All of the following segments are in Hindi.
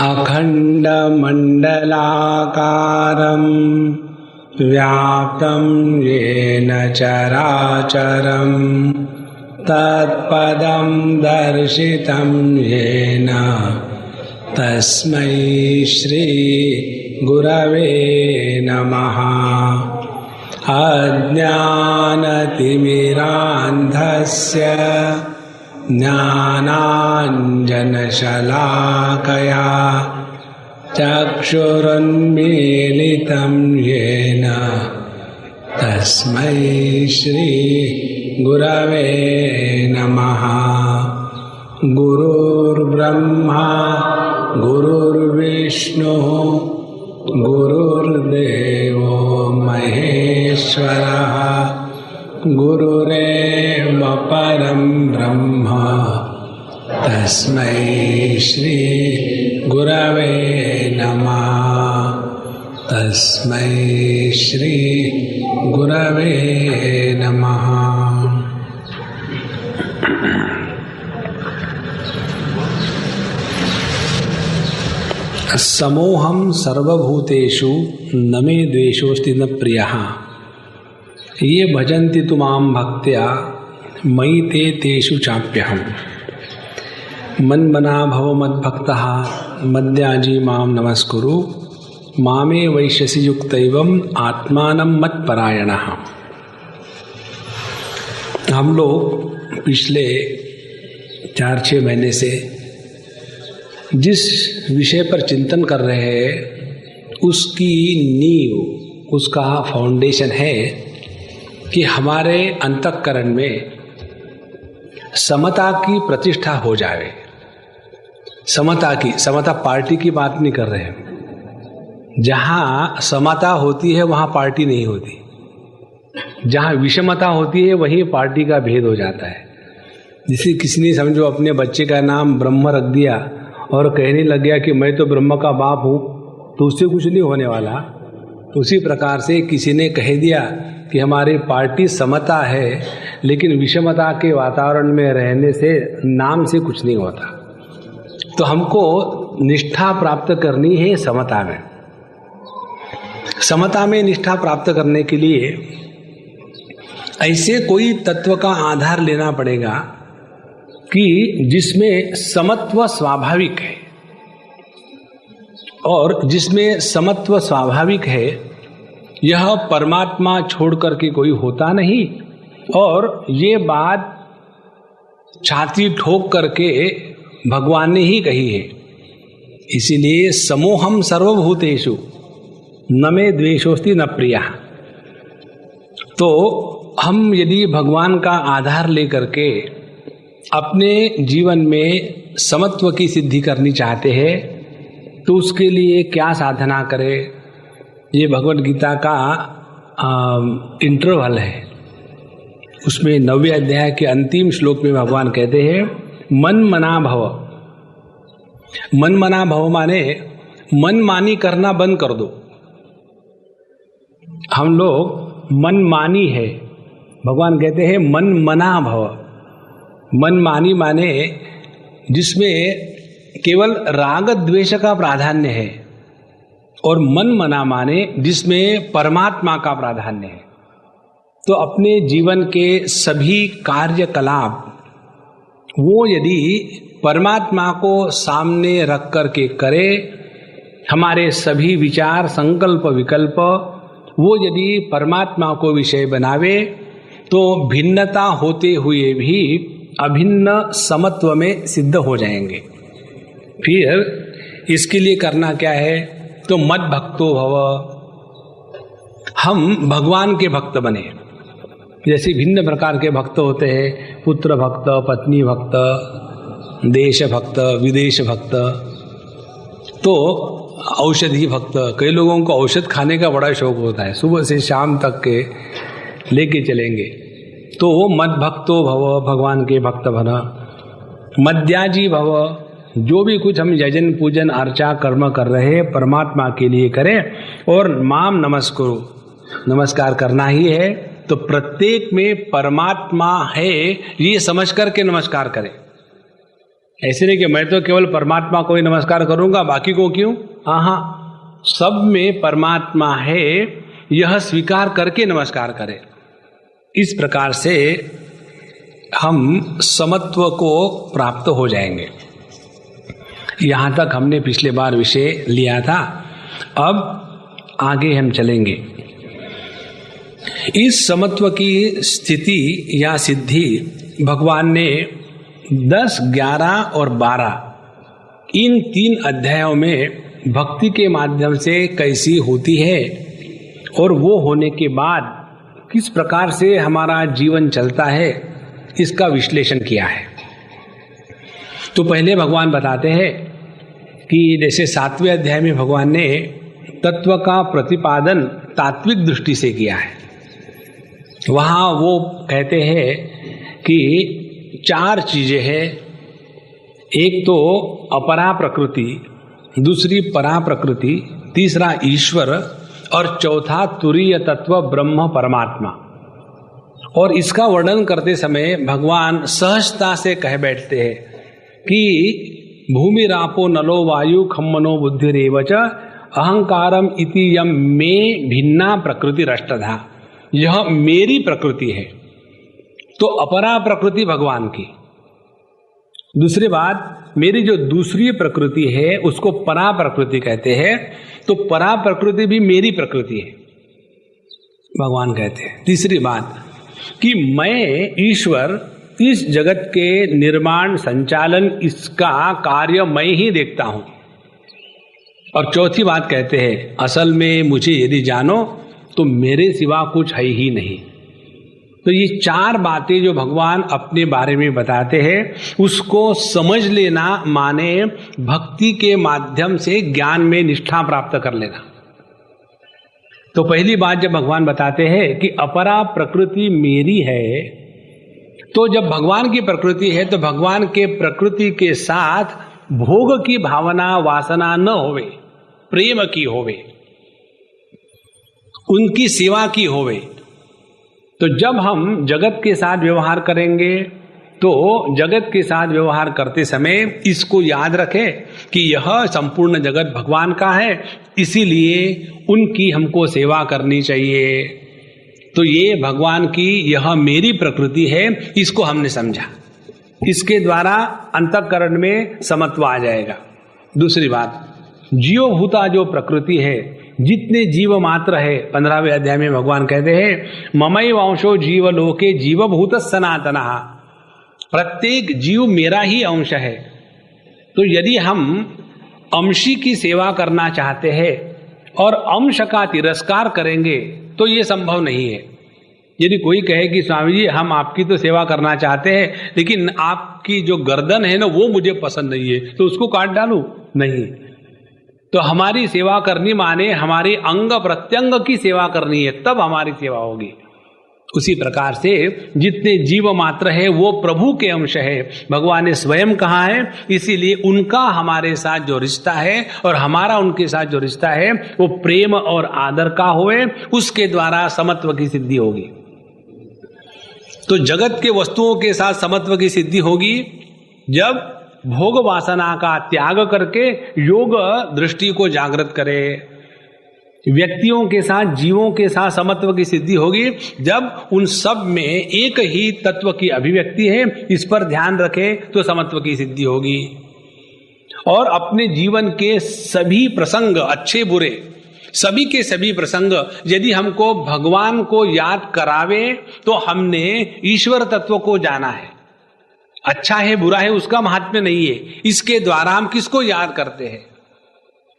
अखण्डमण्डलाकारं व्याप्तं येन चराचरं तत्पदं दर्शितं येन तस्मै श्री गुरवे नमः। अज्ञानतिमिरान्धस्य ज्ञानाञ्जनशलाकया चक्षुरुन्मीलितं येन तस्मै श्री गुरवे नमः। गुरुर्ब्रह्मा गुरुर्विष्णुः गुरुर्देवो महेश्वरः गुरुरेव परं ब्रह्म तस्मै श्री गुरवे नमः। तस्मै श्री गुरवे नमः। समोहम सर्वभूतेषु न मे द्वेषोऽस्ति न प्रियः ये भजन्ति तु मां भक्त्या मयि ते तेषु चाप्यहम्। मन्मना भव मद्भक्तः मद्याजी मां नमस्कुरु मामे वैश्यसि युक्तैवम् आत्मानं मत्परायणः। हम लोग पिछले 4-6 महीने से जिस विषय पर चिंतन कर रहे हैं उसकी नींव, उसका फाउंडेशन है कि हमारे अंतःकरण में समता की प्रतिष्ठा हो जाए। समता पार्टी की बात नहीं कर रहे हैं। जहाँ समता होती है वहाँ पार्टी नहीं होती, जहाँ विषमता होती है वहीं पार्टी का भेद हो जाता है। जिसे किसी ने समझो अपने बच्चे का नाम ब्रह्म रख दिया और कहने लग गया कि मैं तो ब्रह्म का बाप हूँ, तो उससे कुछ नहीं होने वाला। तो उसी प्रकार से किसी ने कह दिया कि हमारी पार्टी समता है, लेकिन विषमता के वातावरण में रहने से नाम से कुछ नहीं होता। तो हमको निष्ठा प्राप्त करनी है समता में। समता में निष्ठा प्राप्त करने के लिए ऐसे कोई तत्व का आधार लेना पड़ेगा कि जिसमें समत्व स्वाभाविक है, और जिसमें समत्व स्वाभाविक है यह परमात्मा छोड़ करके कोई होता नहीं। और ये बात छाती ठोक करके भगवान ने ही कही है। इसीलिए समोहम सर्वभूतेषु न मे द्वेषोस्ति न प्रियः। तो हम यदि भगवान का आधार लेकर के अपने जीवन में समत्व की सिद्धि करनी चाहते हैं तो उसके लिए क्या साधना करें, ये भगवद गीता का इंटरवल है। उसमें 9वें अध्याय के अंतिम श्लोक में भगवान कहते हैं मन मना भव। मन मना भव माने मनमानी करना बंद कर दो। हम लोग मनमानी है, भगवान कहते हैं मन मना भव। मनमानी माने जिसमें केवल राग द्वेष का प्राधान्य है, और मन मना माने जिसमें परमात्मा का प्राधान्य है। तो अपने जीवन के सभी कार्यकलाप वो यदि परमात्मा को सामने रख करके करे, हमारे सभी विचार संकल्प विकल्प वो यदि परमात्मा को विषय बनावे, तो भिन्नता होते हुए भी अभिन्न समत्व में सिद्ध हो जाएंगे। फिर इसके लिए करना क्या है, तो मद भक्तो भव। हम भगवान के भक्त बने। जैसे भिन्न प्रकार के भक्त होते हैं, पुत्र भक्त, पत्नी भक्त, देश भक्त, विदेश भक्त, तो औषधि भक्त। कई लोगों को औषध खाने का बड़ा शौक होता है, सुबह से शाम तक के लेके चलेंगे। तो मद भक्तो भव, भगवान के भक्त बना। मद्याजी भव, जो भी कुछ हम यजन पूजन अर्चा कर्म कर रहे हैं परमात्मा के लिए करें। और माम नमस्कुरु, नमस्कार करना ही है तो प्रत्येक में परमात्मा है ये समझ करके नमस्कार करें। ऐसे नहीं कि मैं तो केवल परमात्मा को ही नमस्कार करूंगा, बाकी को क्यों? हाँ, सब में परमात्मा है, यह स्वीकार करके नमस्कार करें। इस प्रकार से हम समत्व को प्राप्त हो जाएंगे। यहाँ तक हमने पिछले बार विषय लिया था। अब आगे हम चलेंगे। इस समत्व की स्थिति या सिद्धि भगवान ने 10, 11 और 12 इन 3 अध्यायों में भक्ति के माध्यम से कैसी होती है और वो होने के बाद किस प्रकार से हमारा जीवन चलता है, इसका विश्लेषण किया है। तो पहले भगवान बताते हैं कि जैसे 7वें अध्याय में भगवान ने तत्व का प्रतिपादन तात्विक दृष्टि से किया है। वहाँ वो कहते हैं कि 4 चीजें हैं। एक तो अपरा प्रकृति, दूसरी परा प्रकृति, तीसरा ईश्वर और चौथा तुरीय तत्व ब्रह्म परमात्मा। और इसका वर्णन करते समय भगवान सहजता से कह बैठते हैं कि भूमि रापो नलो वायु खम्मनो बुद्धिरेवच अहंकारम इति यम में भिन्ना प्रकृति रष्टधा। यह मेरी प्रकृति है। तो अपरा प्रकृति भगवान की। दूसरी बात, मेरी जो दूसरी प्रकृति है उसको परा प्रकृति कहते हैं। तो परा प्रकृति भी मेरी प्रकृति है, भगवान कहते हैं। तीसरी बात कि मैं ईश्वर इस जगत के निर्माण संचालन, इसका कार्य मैं ही देखता हूं। और चौथी बात कहते हैं, असल में मुझे यदि जानो तो मेरे सिवा कुछ है ही नहीं। तो ये 4 बातें जो भगवान अपने बारे में बताते हैं, उसको समझ लेना माने भक्ति के माध्यम से ज्ञान में निष्ठा प्राप्त कर लेना। तो पहली बात जब भगवान बताते हैं कि अपरा प्रकृति मेरी है, तो जब भगवान की प्रकृति है तो भगवान के प्रकृति के साथ भोग की भावना, वासना न होवे, प्रेम की होवे, उनकी सेवा की होवे। तो जब हम जगत के साथ व्यवहार करेंगे तो जगत के साथ व्यवहार करते समय इसको याद रखें कि यह संपूर्ण जगत भगवान का है, इसीलिए उनकी हमको सेवा करनी चाहिए। तो ये भगवान की यह मेरी प्रकृति है, इसको हमने समझा। इसके द्वारा अंतःकरण में समत्व आ जाएगा। दूसरी बात, जीवभूता जो प्रकृति है, जितने जीव मात्र है, 15वें अध्याय में भगवान कहते हैं ममैव अंशो जीवलोके जीवभूत सनातनः। प्रत्येक जीव मेरा ही अंश है। तो यदि हम अंशी की सेवा करना चाहते हैं और अंश का तिरस्कार करेंगे तो ये संभव नहीं है। यदि कोई कहे कि स्वामी जी हम आपकी तो सेवा करना चाहते हैं, लेकिन आपकी जो गर्दन है ना वो मुझे पसंद नहीं है, तो उसको काट डालूं? नहीं। तो हमारी सेवा करनी माने हमारे अंग प्रत्यंग की सेवा करनी है, तब हमारी सेवा होगी। उसी प्रकार से जितने जीव मात्र है वो प्रभु के अंश है, भगवान ने स्वयं कहा है। इसीलिए उनका हमारे साथ जो रिश्ता है और हमारा उनके साथ जो रिश्ता है वो प्रेम और आदर का होए, उसके द्वारा समत्व की सिद्धि होगी। तो जगत के वस्तुओं के साथ समत्व की सिद्धि होगी जब भोग वासना का त्याग करके योग दृष्टि को जागृत करे। व्यक्तियों के साथ, जीवों के साथ समत्व की सिद्धि होगी जब उन सब में एक ही तत्व की अभिव्यक्ति है, इस पर ध्यान रखे तो समत्व की सिद्धि होगी। और अपने जीवन के सभी प्रसंग, अच्छे बुरे, सभी के सभी प्रसंग यदि हमको भगवान को याद करावे तो हमने ईश्वर तत्व को जाना है। अच्छा है बुरा है उसका महात्म्य नहीं है, इसके द्वारा हम किसको याद करते हैं।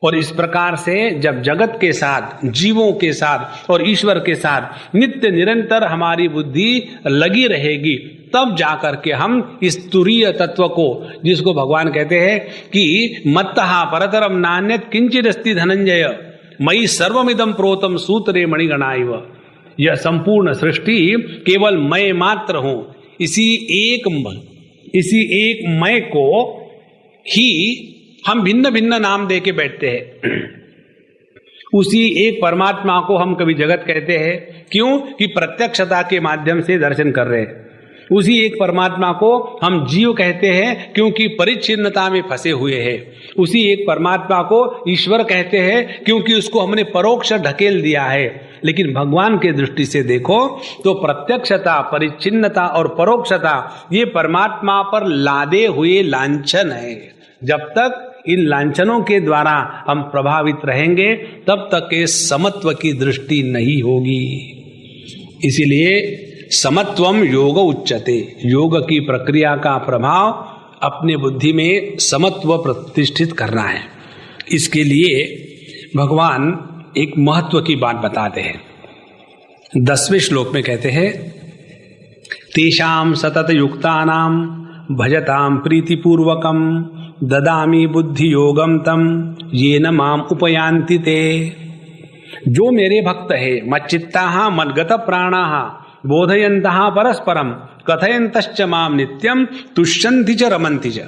और इस प्रकार से जब जगत के साथ, जीवों के साथ और ईश्वर के साथ नित्य निरंतर हमारी बुद्धि लगी रहेगी, तब जाकर के हम इस तुरीय तत्व को, जिसको भगवान कहते हैं कि मत्तः परतरम नान्यत् किंचिदस्ति धनंजय मयि सर्वमिदं प्रोतम सूत्रे मणिगणाइव। यह संपूर्ण सृष्टि केवल मैं मात्र हूं। इसी एक मैं को ही हम भिन्न भिन्न नाम दे के बैठते हैं। उसी एक परमात्मा को हम कभी जगत कहते हैं। क्यों? कि प्रत्यक्षता के माध्यम से दर्शन कर रहे हैं। उसी एक परमात्मा को हम जीव कहते हैं क्योंकि परिच्छिन्नता में फंसे हुए हैं। उसी एक परमात्मा को ईश्वर कहते हैं क्योंकि उसको हमने परोक्ष ढकेल दिया है। लेकिन भगवान के दृष्टि से देखो तो प्रत्यक्षता, परिच्छिन्नता और परोक्षता ये परमात्मा पर लादे हुए लांछन है। जब तक इन लांछनों के द्वारा हम प्रभावित रहेंगे तब तक के समत्व की दृष्टि नहीं होगी। इसीलिए समत्वम योग उच्यते, योग की प्रक्रिया का प्रभाव अपने बुद्धि में समत्व प्रतिष्ठित करना है। इसके लिए भगवान एक महत्व की बात बताते हैं। 10वें श्लोक में कहते हैं, तेषां सतत युक्तानां भजतां प्रीतिपूर्वकं ददामि बुद्धि योगम तम येन माम उपयान्ति ते। जो मेरे भक्त है, मच्चित्ताः मद्गत प्राणाः बोधयन्तः परस्परम कथयन्तश्च माम नित्यम तुष्यन्ति च रमन्ति च।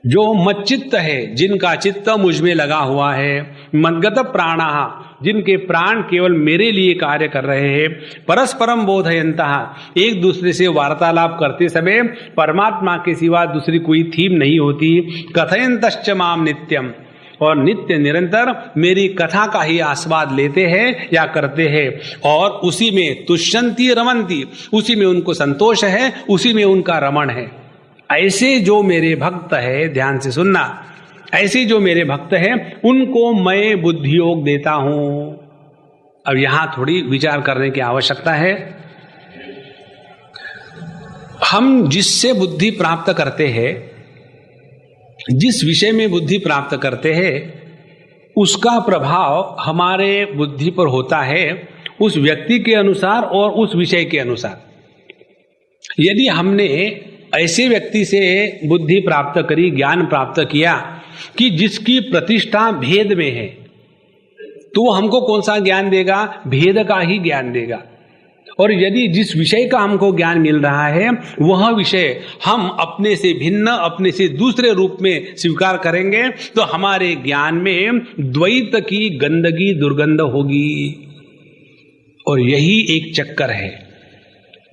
जो मच्चित्त है, जिनका चित्त मुझ में लगा हुआ है, मद्गत प्राणाः, जिनके प्राण केवल मेरे लिए कार्य कर रहे हैं, परस्परम बोधयन्तः, एक दूसरे से वार्तालाप करते समय परमात्मा के सिवा दूसरी कोई थीम नहीं होती, कथयन्तश्च माम नित्यम, और नित्य निरंतर मेरी कथा का ही आस्वाद लेते हैं या करते हैं, और उसी में तुष्यन्ति रमन्ति, उसी में उनको संतोष है, उसी में उनका रमण है। ऐसे जो मेरे भक्त है, ध्यान से सुनना, ऐसे जो मेरे भक्त हैं उनको मैं बुद्धि योग देता हूं। अब यहां थोड़ी विचार करने की आवश्यकता है। हम जिससे बुद्धि प्राप्त करते हैं, जिस विषय में बुद्धि प्राप्त करते हैं, उसका प्रभाव हमारे बुद्धि पर होता है उस व्यक्ति के अनुसार और उस विषय के अनुसार। यदि हमने ऐसे व्यक्ति से बुद्धि प्राप्त करी, ज्ञान प्राप्त किया कि जिसकी प्रतिष्ठा भेद में है, तो वो हमको कौन सा ज्ञान देगा? भेद का ही ज्ञान देगा। और यदि जिस विषय का हमको ज्ञान मिल रहा है वह विषय हम अपने से भिन्न, अपने से दूसरे रूप में स्वीकार करेंगे, तो हमारे ज्ञान में द्वैत की गंदगी, दुर्गंध होगी। और यही एक चक्कर है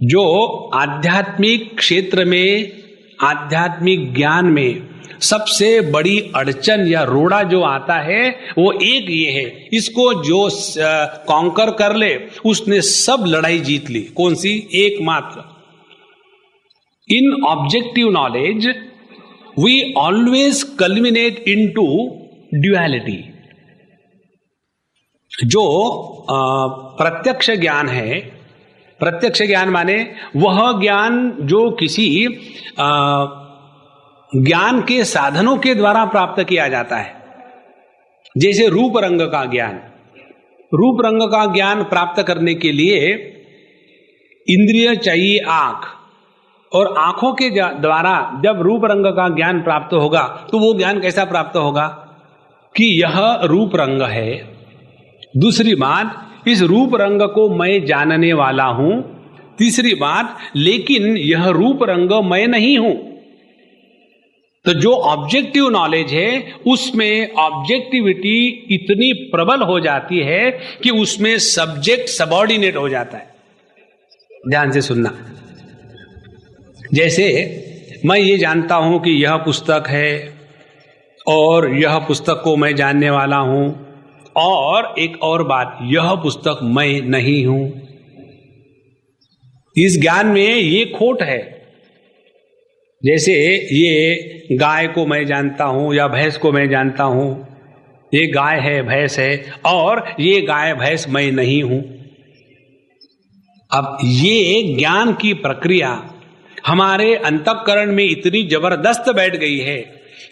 जो आध्यात्मिक क्षेत्र में, आध्यात्मिक ज्ञान में सबसे बड़ी अड़चन या रोड़ा जो आता है वो एक ये है, इसको जो कॉन्कर कर ले उसने सब लड़ाई जीत ली। कौन सी? एकमात्र। In objective knowledge we always culminate into duality. जो प्रत्यक्ष ज्ञान है, प्रत्यक्ष ज्ञान माने वह ज्ञान जो किसी ज्ञान के साधनों के द्वारा प्राप्त किया जाता है। जैसे रूप रंग का ज्ञान, रूप रंग का ज्ञान प्राप्त करने के लिए इंद्रिय चाहिए आंख, और आंखों के द्वारा जब रूप रंग का ज्ञान प्राप्त होगा तो वो ज्ञान कैसा प्राप्त होगा कि यह रूप रंग है। दूसरी बात, इस रूप रंग को मैं जानने वाला हूं। तीसरी बात, लेकिन यह रूप रंग मैं नहीं हूं। तो जो ऑब्जेक्टिव नॉलेज है उसमें ऑब्जेक्टिविटी इतनी प्रबल हो जाती है कि उसमें सब्जेक्ट सबऑर्डिनेट हो जाता है। ध्यान से सुनना। जैसे मैं ये जानता हूं कि यह पुस्तक है और यह पुस्तक को मैं जानने वाला हूं, और एक और बात, यह पुस्तक मैं नहीं हूं। इस ज्ञान में ये खोट है। जैसे ये गाय को मैं जानता हूं या भैंस को मैं जानता हूं, ये गाय है, भैंस है, और ये गाय भैंस मैं नहीं हूं। अब ये ज्ञान की प्रक्रिया हमारे अंतःकरण में इतनी जबरदस्त बैठ गई है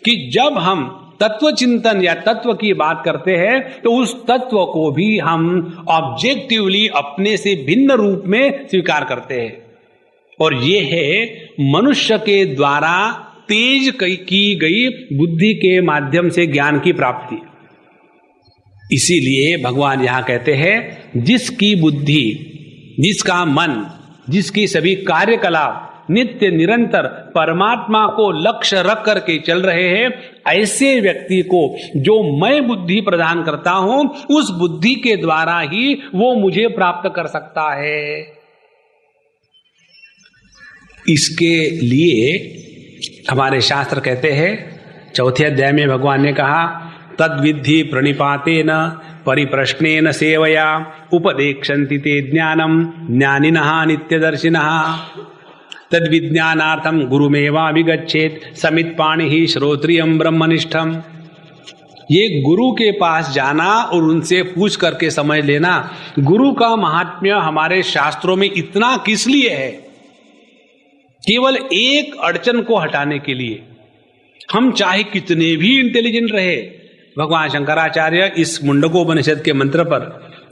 कि जब हम तत्व चिंतन या तत्व की बात करते हैं तो उस तत्व को भी हम ऑब्जेक्टिवली अपने से भिन्न रूप में स्वीकार करते हैं। और ये है मनुष्य के द्वारा तेज की गई बुद्धि के माध्यम से ज्ञान की प्राप्ति। इसीलिए भगवान यहां कहते हैं, जिसकी बुद्धि, जिसका मन, जिसकी सभी कार्यकलाप नित्य निरंतर परमात्मा को लक्ष्य रख करके चल रहे हैं, ऐसे व्यक्ति को जो मैं बुद्धि प्रदान करता हूं उस बुद्धि के द्वारा ही वो मुझे प्राप्त कर सकता है। इसके लिए हमारे शास्त्र कहते हैं, चौथे अध्याय में भगवान ने कहा, तद्विद्धि प्रणिपातेन परिप्रश्नेन सेवया उपदेक्षन्ति ते ज्ञानम ज्ञानिनः नित्यदर्शिनः तद्विज्ञानार्थम गुरुमेवाभिगच्छेत् समित्पाणिः श्रोत्रियं ब्रह्मनिष्ठम। ये गुरु के पास जाना और उनसे पूछ करके समझ लेना, गुरु का महात्म्य हमारे शास्त्रों में इतना किस लिए है? केवल एक अड़चन को हटाने के लिए। हम चाहे कितने भी इंटेलिजेंट रहे, भगवान शंकराचार्य इस मुंडकोपनिषद के मंत्र पर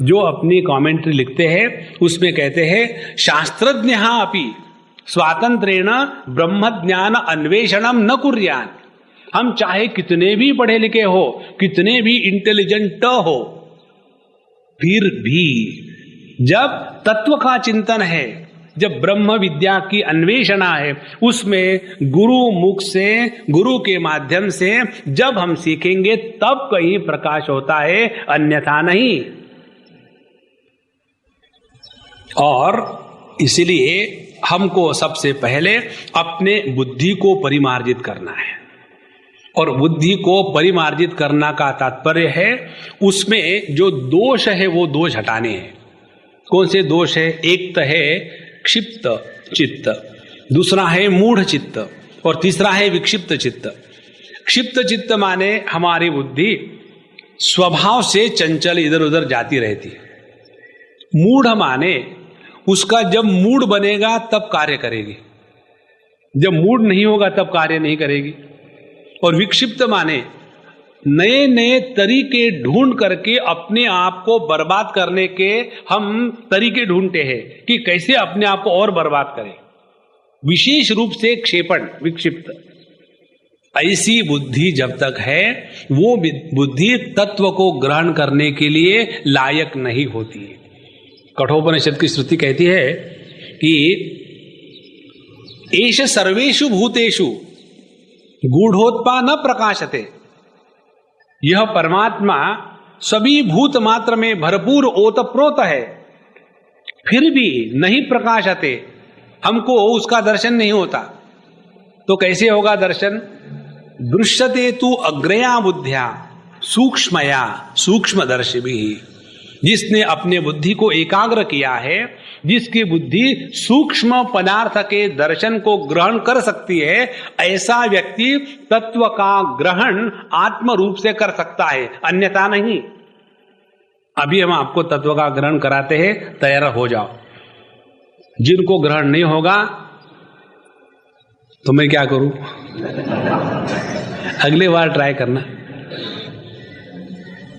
जो अपनी कमेंट्री लिखते हैं उसमें कहते हैं, शास्त्रज्ञः अपि स्वातंत्रेण ब्रह्म ज्ञान अन्वेषणम न कुर्यात्। हम चाहे कितने भी पढ़े लिखे हो, कितने भी इंटेलिजेंट हो, फिर भी जब तत्व का चिंतन है, जब ब्रह्म विद्या की अन्वेषणा है, उसमें गुरु मुख से, गुरु के माध्यम से जब हम सीखेंगे तब कहीं प्रकाश होता है, अन्यथा नहीं। और इसलिए हमको सबसे पहले अपने बुद्धि को परिमार्जित करना है। और बुद्धि को परिमार्जित करना का तात्पर्य है उसमें जो दोष है वो दोष हटाने हैं। कौन से दोष है? एक तो है क्षिप्त चित्त, दूसरा है मूढ़ चित्त, और तीसरा है विक्षिप्त चित्त। क्षिप्त चित्त माने हमारी बुद्धि स्वभाव से चंचल इधर उधर जाती रहती है। मूढ़ माने उसका जब मूड बनेगा तब कार्य करेगी, जब मूड नहीं होगा तब कार्य नहीं करेगी। और विक्षिप्त माने नए नए तरीके ढूंढ करके अपने आप को बर्बाद करने के हम तरीके ढूंढते हैं कि कैसे अपने आप को और बर्बाद करें, विशेष रूप से क्षेपण विक्षिप्त। ऐसी बुद्धि जब तक है वो बुद्धि तत्व को ग्रहण करने के लिए लायक नहीं होती है। कठोपनिषद की श्रुति कहती है कि एष सर्वेषु भूतेषु गूढ़ोत्पा न प्रकाशते। यह परमात्मा सभी भूत मात्र में भरपूर ओतप्रोत है, फिर भी नहीं प्रकाशते, हमको उसका दर्शन नहीं होता। तो कैसे होगा दर्शन? दृश्यते तु अग्रया बुद्ध्या सूक्ष्मया सूक्ष्मदर्शिभिः। जिसने अपने बुद्धि को एकाग्र किया है, जिसकी बुद्धि सूक्ष्म पदार्थ के दर्शन को ग्रहण कर सकती है, ऐसा व्यक्ति तत्व का ग्रहण आत्म रूप से कर सकता है, अन्यथा नहीं। अभी हम आपको तत्व का ग्रहण कराते हैं, तैयार हो जाओ। जिनको ग्रहण नहीं होगा तो मैं क्या करूं? अगली बार ट्राई करना।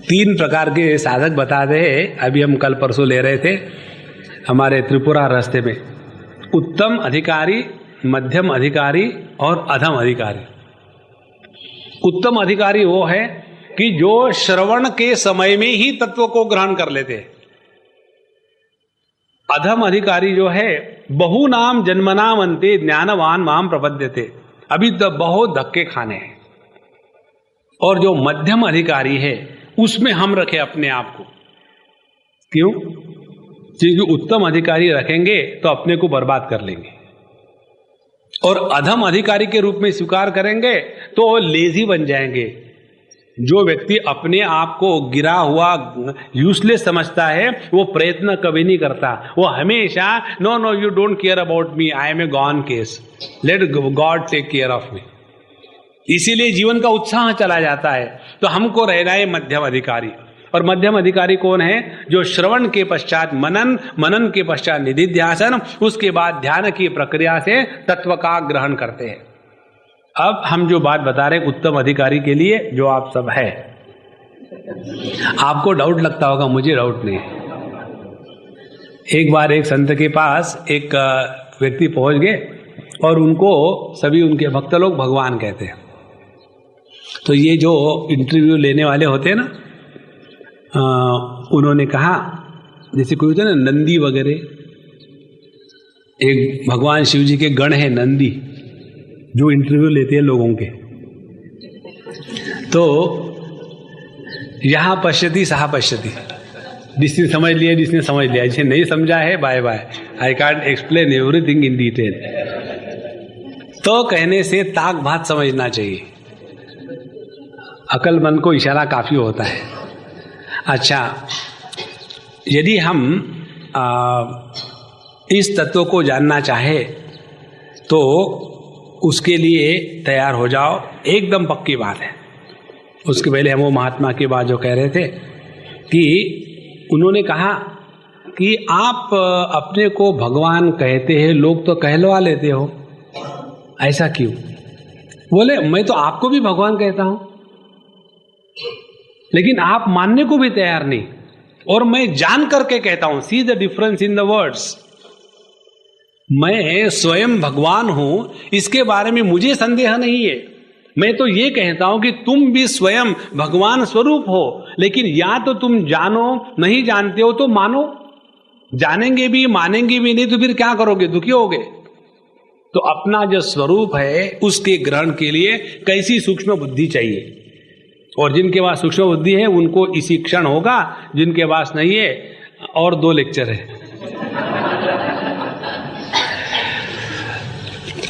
3 प्रकार के साधक बताते हैं। अभी हम कल परसों ले रहे थे हमारे त्रिपुरा रास्ते में, उत्तम अधिकारी, मध्यम अधिकारी और अधम अधिकारी। उत्तम अधिकारी वो है कि जो श्रवण के समय में ही तत्व को ग्रहण कर लेते हैं। अधम अधिकारी जो है, बहुनाम जन्मनाम अन्ते ज्ञानवान माम प्रपद्यते, अभी तो बहुत धक्के खाने हैं। और जो मध्यम अधिकारी है उसमें हम रखें अपने आप को। क्यों? क्योंकि उत्तम अधिकारी रखेंगे तो अपने को बर्बाद कर लेंगे, और अधम अधिकारी के रूप में स्वीकार करेंगे तो लेजी बन जाएंगे। जो व्यक्ति अपने आप को गिरा हुआ यूजलेस समझता है वो प्रयत्न कभी नहीं करता, वो हमेशा no no you don't care about me, I am a gone case, let God take care of me. इसीलिए जीवन का उत्साह चला जाता है। तो हमको रहना है मध्यम अधिकारी। और मध्यम अधिकारी कौन है? जो श्रवण के पश्चात मनन, मनन के पश्चात निधिध्यासन, उसके बाद ध्यान की प्रक्रिया से तत्व का ग्रहण करते हैं। अब हम जो बात बता रहे उत्तम अधिकारी के लिए, जो आप सब है, आपको डाउट लगता होगा, मुझे डाउट नहीं है। एक बार एक संत के पास एक व्यक्ति पहुंच गए और उनको सभी उनके भक्त लोग भगवान कहते हैं। तो ये जो इंटरव्यू लेने वाले होते हैं ना, उन्होंने कहा, जैसे कोई होता है ना नंदी वगैरह, एक भगवान शिव जी के गण है नंदी जो इंटरव्यू लेते हैं लोगों के। तो यहाँ पश्यति सहा पश्यति, जिसने समझ लिया जिसने समझ लिया, जिसने नहीं समझा है bye bye, I can't explain everything in detail. तो कहने से ताक भात समझना चाहिए। अक्लमंद को इशारा काफी होता है। अच्छा, यदि हम इस तत्व को जानना चाहे तो उसके लिए तैयार हो जाओ, एकदम पक्की बात है। उसके पहले हम वो महात्मा की बात जो कह रहे थे कि उन्होंने कहा कि आप अपने को भगवान कहते हैं, लोग तो कहलवा लेते हो, ऐसा क्यों? बोले मैं तो आपको भी भगवान कहता हूं, लेकिन आप मानने को भी तैयार नहीं, और मैं जान करके कहता हूं। See the difference in the words. मैं स्वयं भगवान हूं, इसके बारे में मुझे संदेह नहीं है। मैं तो ये कहता हूं कि तुम भी स्वयं भगवान स्वरूप हो, लेकिन या तो तुम जानो, नहीं जानते हो तो मानो। जानेंगे भी मानेंगे भी नहीं तो फिर क्या करोगे? दुखी होगे। तो अपना जो स्वरूप है उसके ग्रहण के लिए कैसी सूक्ष्म बुद्धि चाहिए, और जिनके पास सूक्ष्म बुद्धि है उनको इसी क्षण होगा, जिनके पास नहीं है और 2 लेक्चर है।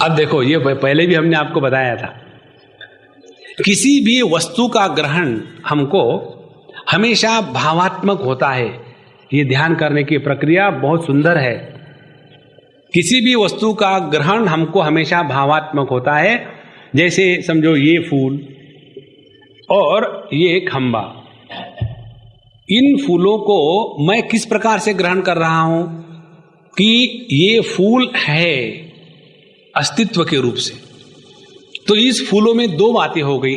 अब देखो, ये पहले भी हमने आपको बताया था, किसी भी वस्तु का ग्रहण हमको हमेशा भावात्मक होता है। ये ध्यान करने की प्रक्रिया बहुत सुंदर है। किसी भी वस्तु का ग्रहण हमको हमेशा भावात्मक होता है। जैसे समझो ये फूल और ये खंबा, इन फूलों को मैं किस प्रकार से ग्रहण कर रहा हूं कि ये फूल है अस्तित्व के रूप से। तो इस फूलों में 2 बातें हो गई,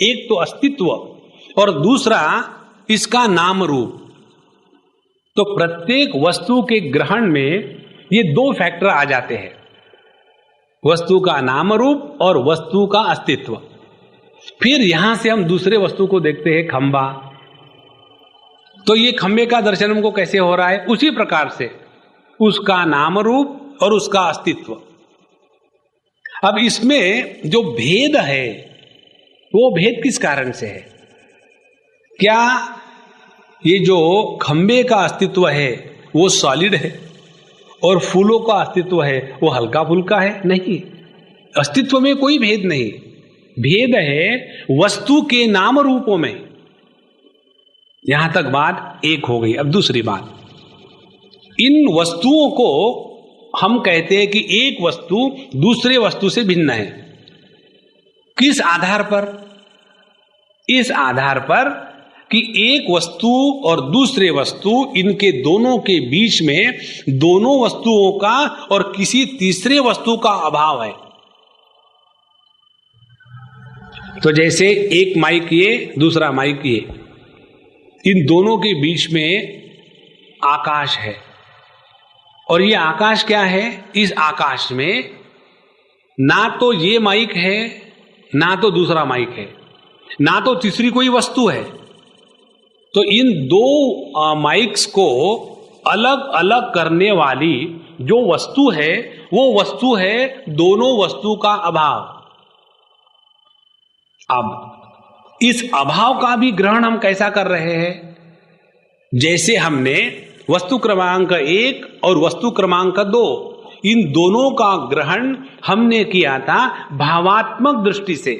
एक तो अस्तित्व और दूसरा इसका नाम रूप। तो प्रत्येक वस्तु के ग्रहण में ये 2 फैक्टर आ जाते हैं, वस्तु का नाम रूप और वस्तु का अस्तित्व। फिर यहां से हम दूसरे वस्तु को देखते हैं, खंबा। तो ये खंबे का दर्शन हमको कैसे हो रहा है? उसी प्रकार से उसका नाम रूप और उसका अस्तित्व। अब इसमें जो भेद है वो भेद किस कारण से है? क्या ये जो खंबे का अस्तित्व है वो सॉलिड है और फूलों का अस्तित्व है वो हल्का फुल्का है? नहीं, अस्तित्व में कोई भेद नहीं। भेद है वस्तु के नाम रूपों में। यहां तक बात एक हो गई। अब दूसरी बात, इन वस्तुओं को हम कहते हैं कि एक वस्तु दूसरे वस्तु से भिन्न है। किस आधार पर? इस आधार पर कि एक वस्तु और दूसरे वस्तु, इनके दोनों के बीच में दोनों वस्तुओं का और किसी तीसरे वस्तु का अभाव है। तो जैसे एक माइक ये, दूसरा माइक ये, इन दोनों के बीच में आकाश है, और ये आकाश क्या है? इस आकाश में ना तो ये माइक है, ना तो दूसरा माइक है, ना तो तीसरी कोई वस्तु है। तो इन 2 माइक्स को अलग अलग करने वाली जो वस्तु है वो वस्तु है दोनों वस्तु का अभाव। अब इस अभाव का भी ग्रहण हम कैसा कर रहे हैं? जैसे हमने वस्तु क्रमांक 1 और वस्तु क्रमांक 2, इन दोनों का ग्रहण हमने किया था भावात्मक दृष्टि से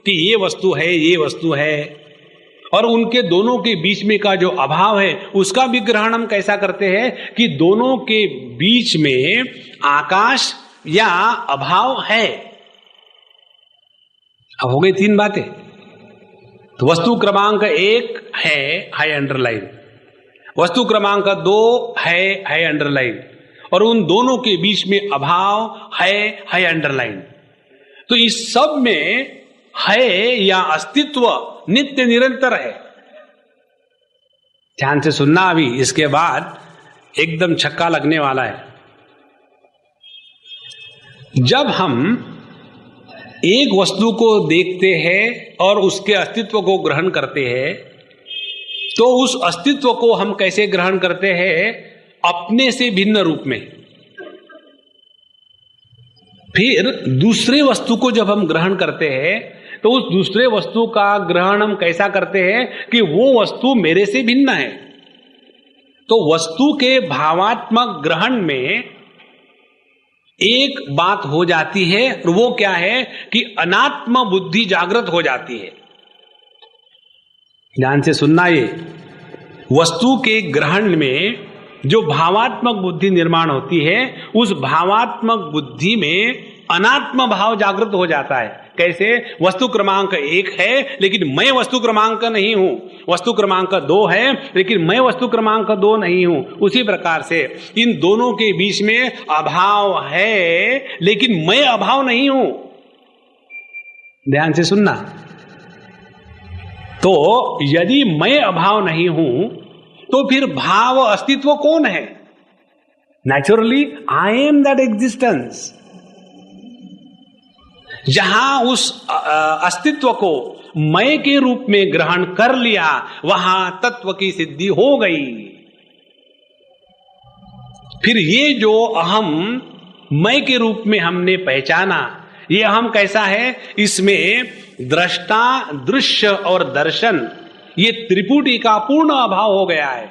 कि ये वस्तु है, ये वस्तु है, और उनके दोनों के बीच में का जो अभाव है उसका भी ग्रहण हम कैसा करते हैं कि दोनों के बीच में आकाश या अभाव है। अब हो गई 3 बातें। तो वस्तु क्रमांक 1 है, हाई अंडरलाइन, वस्तु क्रमांक 2 है अंडरलाइन, और उन दोनों के बीच में अभाव है हाई अंडरलाइन। तो इस सब में है या अस्तित्व नित्य निरंतर है। ध्यान से सुनना, अभी इसके बाद एकदम छक्का लगने वाला है। जब हम एक वस्तु को देखते हैं और उसके अस्तित्व को ग्रहण करते हैं, तो उस अस्तित्व को हम कैसे ग्रहण करते हैं? अपने से भिन्न रूप में। फिर दूसरे वस्तु को जब हम ग्रहण करते हैं तो उस दूसरे वस्तु का ग्रहण हम कैसा करते हैं कि वो वस्तु मेरे से भिन्न है। तो वस्तु के भावात्मक ग्रहण में एक बात हो जाती है, और वो क्या है कि अनात्म बुद्धि जागृत हो जाती है। ध्यान से सुनना, ये वस्तु के ग्रहण में जो भावात्मक बुद्धि निर्माण होती है, उस भावात्मक बुद्धि में अनात्म भाव जागृत हो जाता है। कैसे? वस्तु क्रमांक 1 है लेकिन मैं वस्तु क्रमांक नहीं हूं, वस्तु क्रमांक 2 है लेकिन मैं वस्तु क्रमांक 2 नहीं हूं। उसी प्रकार से इन दोनों के बीच में अभाव है लेकिन मैं अभाव नहीं हूं। ध्यान से सुनना। तो यदि मैं अभाव नहीं हूं तो फिर भाव अस्तित्व कौन है? Naturally I am that existence. जहां उस अस्तित्व को मैं के रूप में ग्रहण कर लिया, वहां तत्व की सिद्धि हो गई। फिर ये जो अहम मैं के रूप में हमने पहचाना, ये अहम कैसा है? इसमें दृष्टा, दृश्य और दर्शन, ये त्रिपुटी का पूर्ण अभाव हो गया है।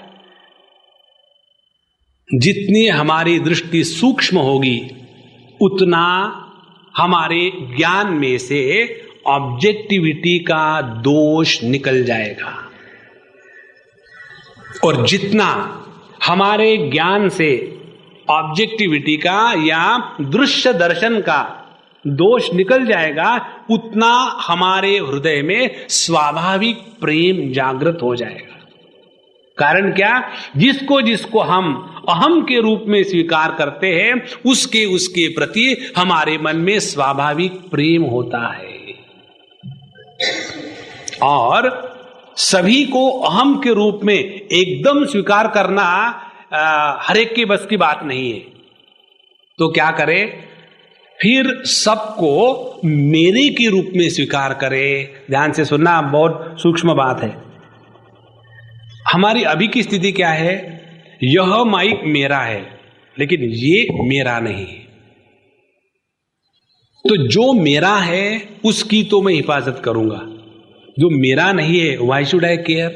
जितनी हमारी दृष्टि सूक्ष्म होगी उतना हमारे ज्ञान में से ऑब्जेक्टिविटी का दोष निकल जाएगा, और जितना हमारे ज्ञान से ऑब्जेक्टिविटी का या दृश्य दर्शन का दोष निकल जाएगा, उतना हमारे हृदय में स्वाभाविक प्रेम जागृत हो जाएगा। कारण क्या? जिसको जिसको हम अहम के रूप में स्वीकार करते हैं, उसके प्रति हमारे मन में स्वाभाविक प्रेम होता है। और सभी को अहम के रूप में एकदम स्वीकार करना हर एक के बस की बात नहीं है। तो क्या करे? फिर सबको मेरे के रूप में स्वीकार करे। ध्यान से सुनना, बहुत सूक्ष्म बात है। हमारी अभी की स्थिति क्या है? यह माइक मेरा है लेकिन ये मेरा नहीं है। तो जो मेरा है उसकी तो मैं हिफाजत करूंगा, जो मेरा नहीं है व्हाई शुड आई केयर?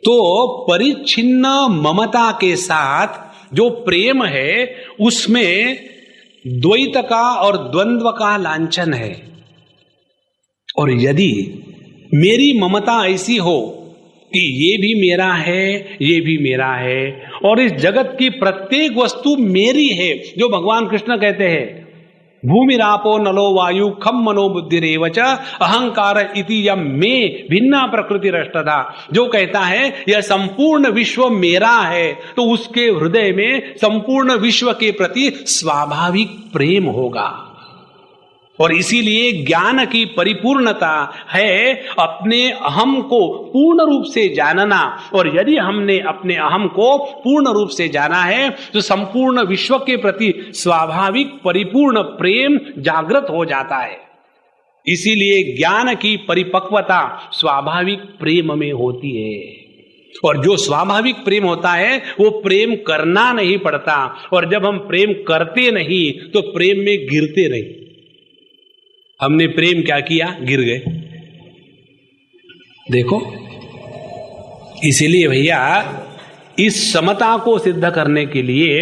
तो परिच्छिन्न ममता के साथ जो प्रेम है उसमें द्वैत का और द्वंद्व का लांछन है। और यदि मेरी ममता ऐसी हो कि ये भी मेरा है, ये भी मेरा है, और इस जगत की प्रत्येक वस्तु मेरी है, जो भगवान कृष्ण कहते हैं भूमिरापो नलो वायु खम मनो बुद्धिरेव च अहंकार इति यम में भिन्ना प्रकृति रष्टधा, जो कहता है यह संपूर्ण विश्व मेरा है, तो उसके हृदय में संपूर्ण विश्व के प्रति स्वाभाविक प्रेम होगा। और इसीलिए ज्ञान की परिपूर्णता है अपने अहम को पूर्ण रूप से जानना। और यदि हमने अपने अहम को पूर्ण रूप से जाना है तो संपूर्ण विश्व के प्रति स्वाभाविक परिपूर्ण प्रेम जागृत हो जाता है। इसीलिए ज्ञान की परिपक्वता स्वाभाविक प्रेम में होती है। और जो स्वाभाविक प्रेम होता है वो प्रेम करना नहीं पड़ता, और जब हम प्रेम करते नहीं तो प्रेम में गिरते नहीं। हमने प्रेम क्या किया? गिर गए। देखो, इसीलिए भैया इस समता को सिद्ध करने के लिए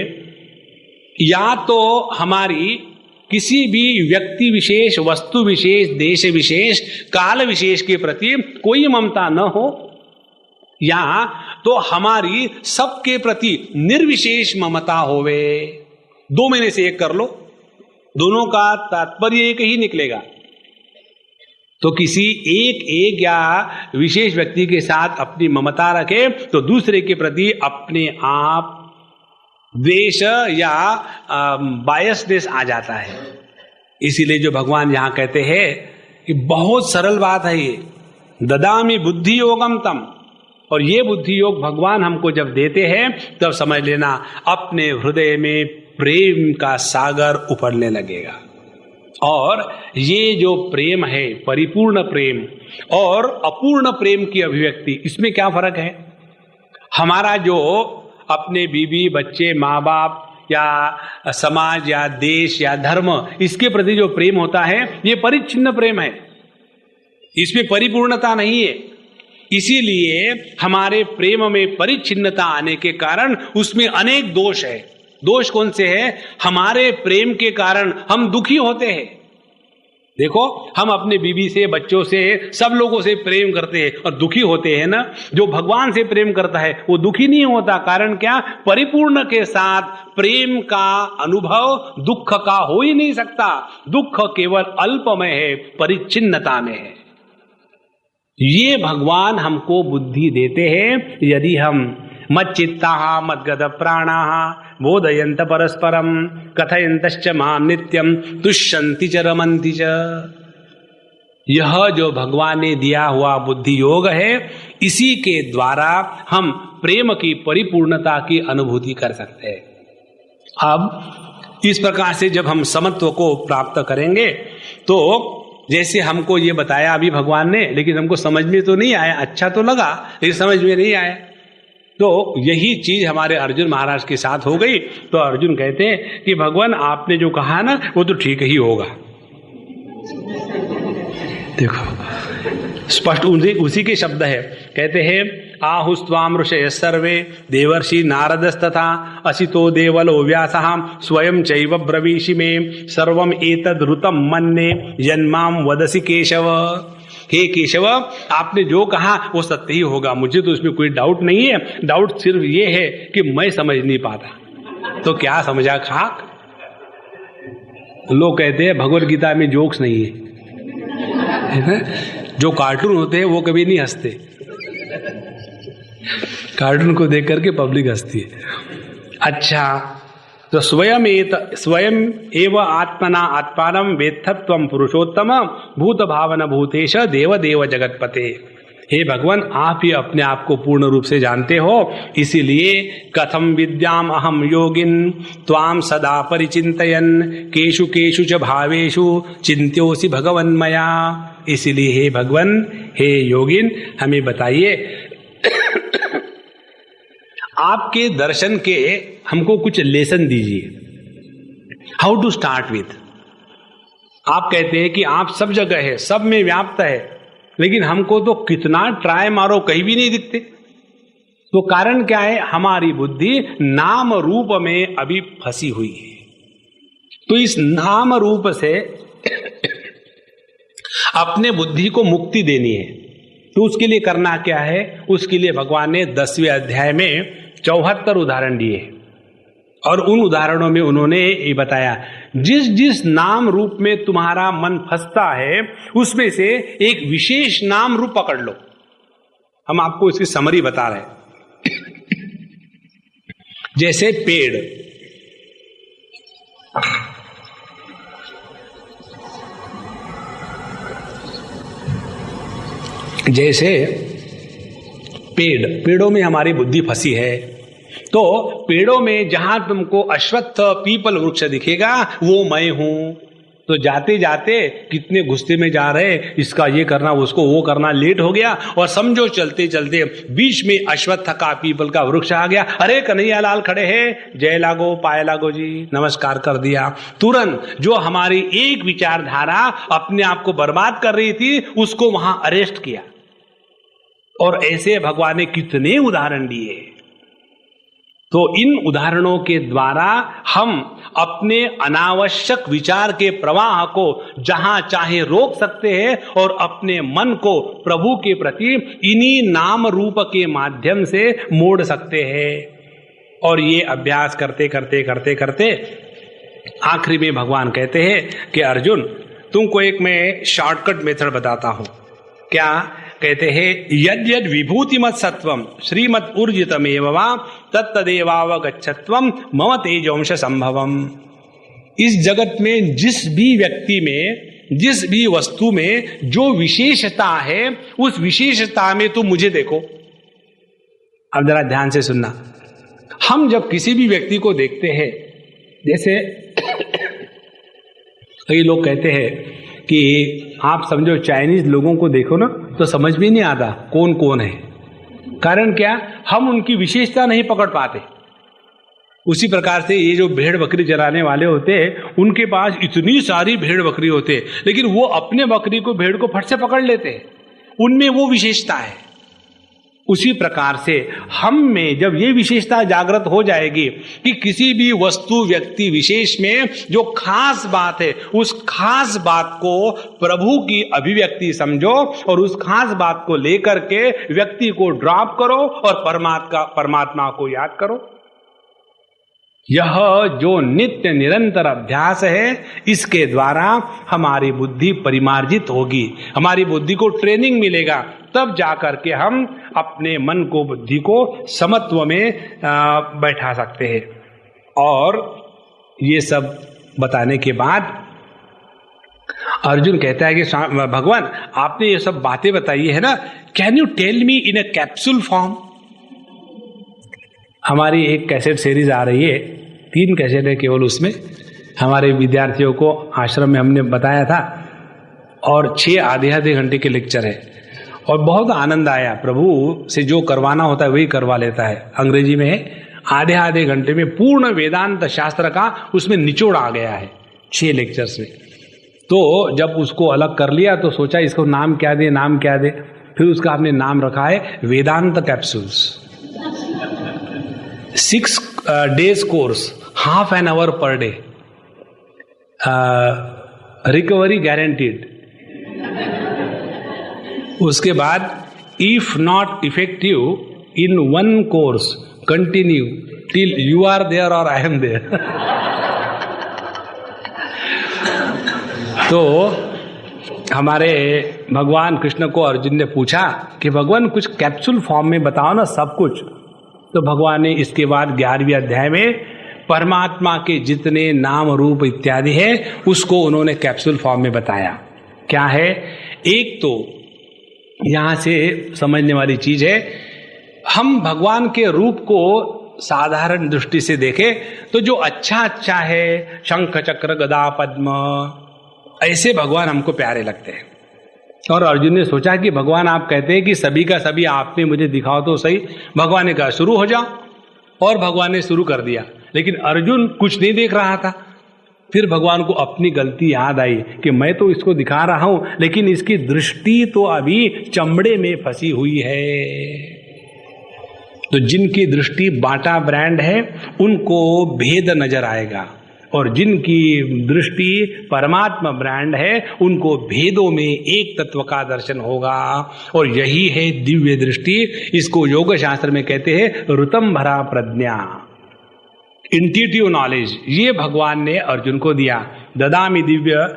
या तो हमारी किसी भी व्यक्ति विशेष, वस्तु विशेष, देश विशेष, काल विशेष के प्रति कोई ममता न हो, या तो हमारी सबके प्रति निर्विशेष ममता होवे। दो में से एक कर लो, दोनों का तात्पर्य एक ही निकलेगा। तो किसी एक या विशेष व्यक्ति के साथ अपनी ममता रखे तो दूसरे के प्रति अपने आप द्वेष या बायसनेस आ जाता है। इसीलिए जो भगवान यहां कहते हैं कि बहुत सरल बात है ये, ददामि बुद्धि योगम तम, और ये बुद्धि योग भगवान हमको जब देते हैं तब समझ लेना अपने हृदय में प्रेम का सागर उफरने लगेगा। और ये जो प्रेम है, परिपूर्ण प्रेम और अपूर्ण प्रेम की अभिव्यक्ति, इसमें क्या फर्क है? हमारा जो अपने बीवी, बच्चे, माँ बाप या समाज या देश या धर्म, इसके प्रति जो प्रेम होता है ये परिच्छिन्न प्रेम है, इसमें परिपूर्णता नहीं है। इसीलिए हमारे प्रेम में परिच्छिन्नता आने के कारण उसमें अनेक दोष है। दोष कौन से है? हमारे प्रेम के कारण हम दुखी होते हैं। देखो, हम अपने बीवी से, बच्चों से, सब लोगों से प्रेम करते हैं और दुखी होते हैं ना। जो भगवान से प्रेम करता है वो दुखी नहीं होता। कारण क्या? परिपूर्ण के साथ प्रेम का अनुभव दुख का हो ही नहीं सकता। दुख केवल अल्प में है, परिच्छिन्नता में है। ये भगवान हमको बुद्धि देते हैं यदि हम मच्चित्ता मद्गद प्राणा बोधयंत परस्परम कथयंतश्च मां नित्यम तुष्यन्ति च रमन्ति च। यह जो भगवान ने दिया हुआ बुद्धि योग है, इसी के द्वारा हम प्रेम की परिपूर्णता की अनुभूति कर सकते हैं। अब इस प्रकार से जब हम समत्व को प्राप्त करेंगे तो जैसे हमको ये बताया अभी भगवान ने, लेकिन हमको समझ में तो नहीं आया। अच्छा तो लगा लेकिन समझ में नहीं आया। तो यही चीज हमारे अर्जुन महाराज के साथ हो गई। तो अर्जुन कहते हैं कि भगवान आपने जो कहा ना वो तो ठीक ही होगा। देखो, स्पष्ट उसी के शब्द है। कहते हैं आहुस्त्वाम ऋषयः सर्वे देवर्षि नारदस्तथा असितो देवलो व्यासः स्वयं चैव ब्रवीषि मे सर्वम एतद् ऋतं मन्ये यन्मां वदसि केशव। हे केशव, आपने जो कहा वो सत्य ही होगा, मुझे तो उसमें कोई डाउट नहीं है। डाउट सिर्फ ये है कि मैं समझ नहीं पाता। तो क्या समझा खाक? लोग कहते हैं भगवत गीता में जोक्स नहीं है। जो कार्टून होते हैं वो कभी नहीं हंसते। कार्टून को देख करके पब्लिक हंसती है। अच्छा, तो स्वयं एव आत्मना आत्मानं वेत्थत्वं पुरुषोत्तम भूत भावन भूतेश देव देव जगतपते। हे भगवान, आप ही अपने आप को पूर्ण रूप से जानते हो, इसीलिए कथम विद्याम अहम योगिन त्वाम सदा परिचिंतयन केषु केषु च भावेषु चिंत्योसि भगवन्मया। इसीलिए हे भगवान, हे योगिन, हमें बताइए आपके दर्शन के हमको कुछ लेसन दीजिए। How to start with. आप कहते हैं कि आप सब जगह है, सब में व्याप्त है, लेकिन हमको तो कितना ट्राई मारो कहीं भी नहीं दिखते। तो कारण क्या है? हमारी बुद्धि नाम रूप में अभी फंसी हुई है। तो इस नाम रूप से अपने बुद्धि को मुक्ति देनी है। तो उसके लिए करना क्या है? उसके लिए भगवान ने 10वें अध्याय में 74 उदाहरण दिए और उन उदाहरणों में उन्होंने ये बताया जिस जिस नाम रूप में तुम्हारा मन फंसता है उसमें से एक विशेष नाम रूप पकड़ लो। हम आपको इसकी समरी बता रहे हैं। जैसे पेड़, जैसे पेड़ों में हमारी बुद्धि फंसी है। तो पेड़ों में जहां तुमको अश्वत्थ पीपल वृक्ष दिखेगा वो मैं हूं। तो जाते जाते कितने गुस्से में जा रहे, इसका ये करना, उसको वो करना, लेट हो गया और समझो चलते चलते बीच में अश्वत्थ का पीपल का वृक्ष आ गया। अरे कन्हैया लाल खड़े हैं, जय लागो, पाए लागो जी, नमस्कार कर दिया। तुरंत जो हमारी एक विचारधारा अपने आप को बर्बाद कर रही थी उसको वहां अरेस्ट किया। और ऐसे भगवान ने कितने उदाहरण दिए। तो इन उदाहरणों के द्वारा हम अपने अनावश्यक विचार के प्रवाह को जहां चाहे रोक सकते हैं और अपने मन को प्रभु के प्रति इन्हीं नाम रूप के माध्यम से मोड़ सकते हैं। और ये अभ्यास करते करते करते करते आखिरी में भगवान कहते हैं कि अर्जुन, तुमको एक मैं शॉर्टकट मेथड बताता हूं। क्या कहते हैं? यद यद विभूतिमत् सत्वम श्रीमत् ऊर्जितमेव वा तत्तदेवावगच्छत्वम मम तेजोंश संभवम। इस जगत में जिस भी व्यक्ति में, जिस भी वस्तु में जो विशेषता है उस विशेषता में तुम मुझे देखो। अब जरा ध्यान से सुनना। हम जब किसी भी व्यक्ति को देखते हैं, जैसे कई लोग कहते हैं कि आप समझो चाइनीज लोगों को देखो ना तो समझ भी नहीं आता कौन कौन है। कारण क्या? हम उनकी विशेषता नहीं पकड़ पाते। उसी प्रकार से ये जो भेड़ बकरी चराने वाले होते हैं उनके पास इतनी सारी भेड़ बकरी होते हैं, लेकिन वो अपने बकरी को, भेड़ को फट से पकड़ लेते हैं। उनमें वो विशेषता है। उसी प्रकार से हम में जब ये विशेषता जागृत हो जाएगी कि किसी भी वस्तु व्यक्ति विशेष में जो खास बात है, उस खास बात को प्रभु की अभिव्यक्ति समझो और उस खास बात को लेकर के व्यक्ति को ड्रॉप करो और परमात्मा को याद करो। यह जो नित्य निरंतर अभ्यास है, इसके द्वारा हमारी बुद्धि परिमार्जित होगी, हमारी बुद्धि को ट्रेनिंग मिलेगा, तब जाकर के हम अपने मन को, बुद्धि को समत्व में बैठा सकते हैं। और ये सब बताने के बाद अर्जुन कहता है कि भगवान आपने ये सब बातें बताई है ना, can you tell me in a capsule form. हमारी एक कैसेट सीरीज आ रही है, 3 कैसेट है केवल, उसमें हमारे विद्यार्थियों को आश्रम में हमने बताया था और 6 आधे घंटे के लेक्चर है और बहुत आनंद आया। प्रभु से जो करवाना होता है वही करवा लेता है। अंग्रेजी में है, आधे घंटे में पूर्ण वेदांत शास्त्र का उसमें निचोड़ आ गया है 6 लेक्चर्स में। तो जब उसको अलग कर लिया तो सोचा इसको नाम क्या दे, फिर उसका हमने नाम रखा है Vedanta capsules. 6 days course, half an hour per day, recovery guaranteed. उसके बाद if not effective in 1 course continue till you are there or I am there. तो हमारे भगवान कृष्ण को अर्जुन ने पूछा कि भगवान कुछ कैप्सूल फॉर्म में बताओ ना सब कुछ। तो भगवान ने इसके बाद 11वें अध्याय में परमात्मा के जितने नाम रूप इत्यादि है उसको उन्होंने कैप्सूल फॉर्म में बताया। क्या है? एक तो यहां से समझने वाली चीज है, हम भगवान के रूप को साधारण दृष्टि से देखें तो जो अच्छा है, शंख चक्र गदा पद्म, ऐसे भगवान हमको प्यारे लगते हैं। और अर्जुन ने सोचा कि भगवान आप कहते हैं कि सभी का सभी आप में मुझे दिखाओ तो सही। भगवान ने कहा शुरू हो जाओ, और भगवान ने शुरू कर दिया। लेकिन अर्जुन कुछ नहीं देख रहा था। फिर भगवान को अपनी गलती याद आई कि मैं तो इसको दिखा रहा हूं लेकिन इसकी दृष्टि तो अभी चमड़े में फंसी हुई है। तो जिनकी दृष्टि बाटा ब्रांड है उनको भेद नजर आएगा, और जिनकी दृष्टि परमात्मा ब्रांड है उनको भेदों में एक तत्व का दर्शन होगा। और यही है दिव्य दृष्टि। इसको योग शास्त्र में कहते हैं ऋतम भरा प्रज्ञा, इंट्यूटिव नॉलेज। ये भगवान ने अर्जुन को दिया। ददामि दिव्य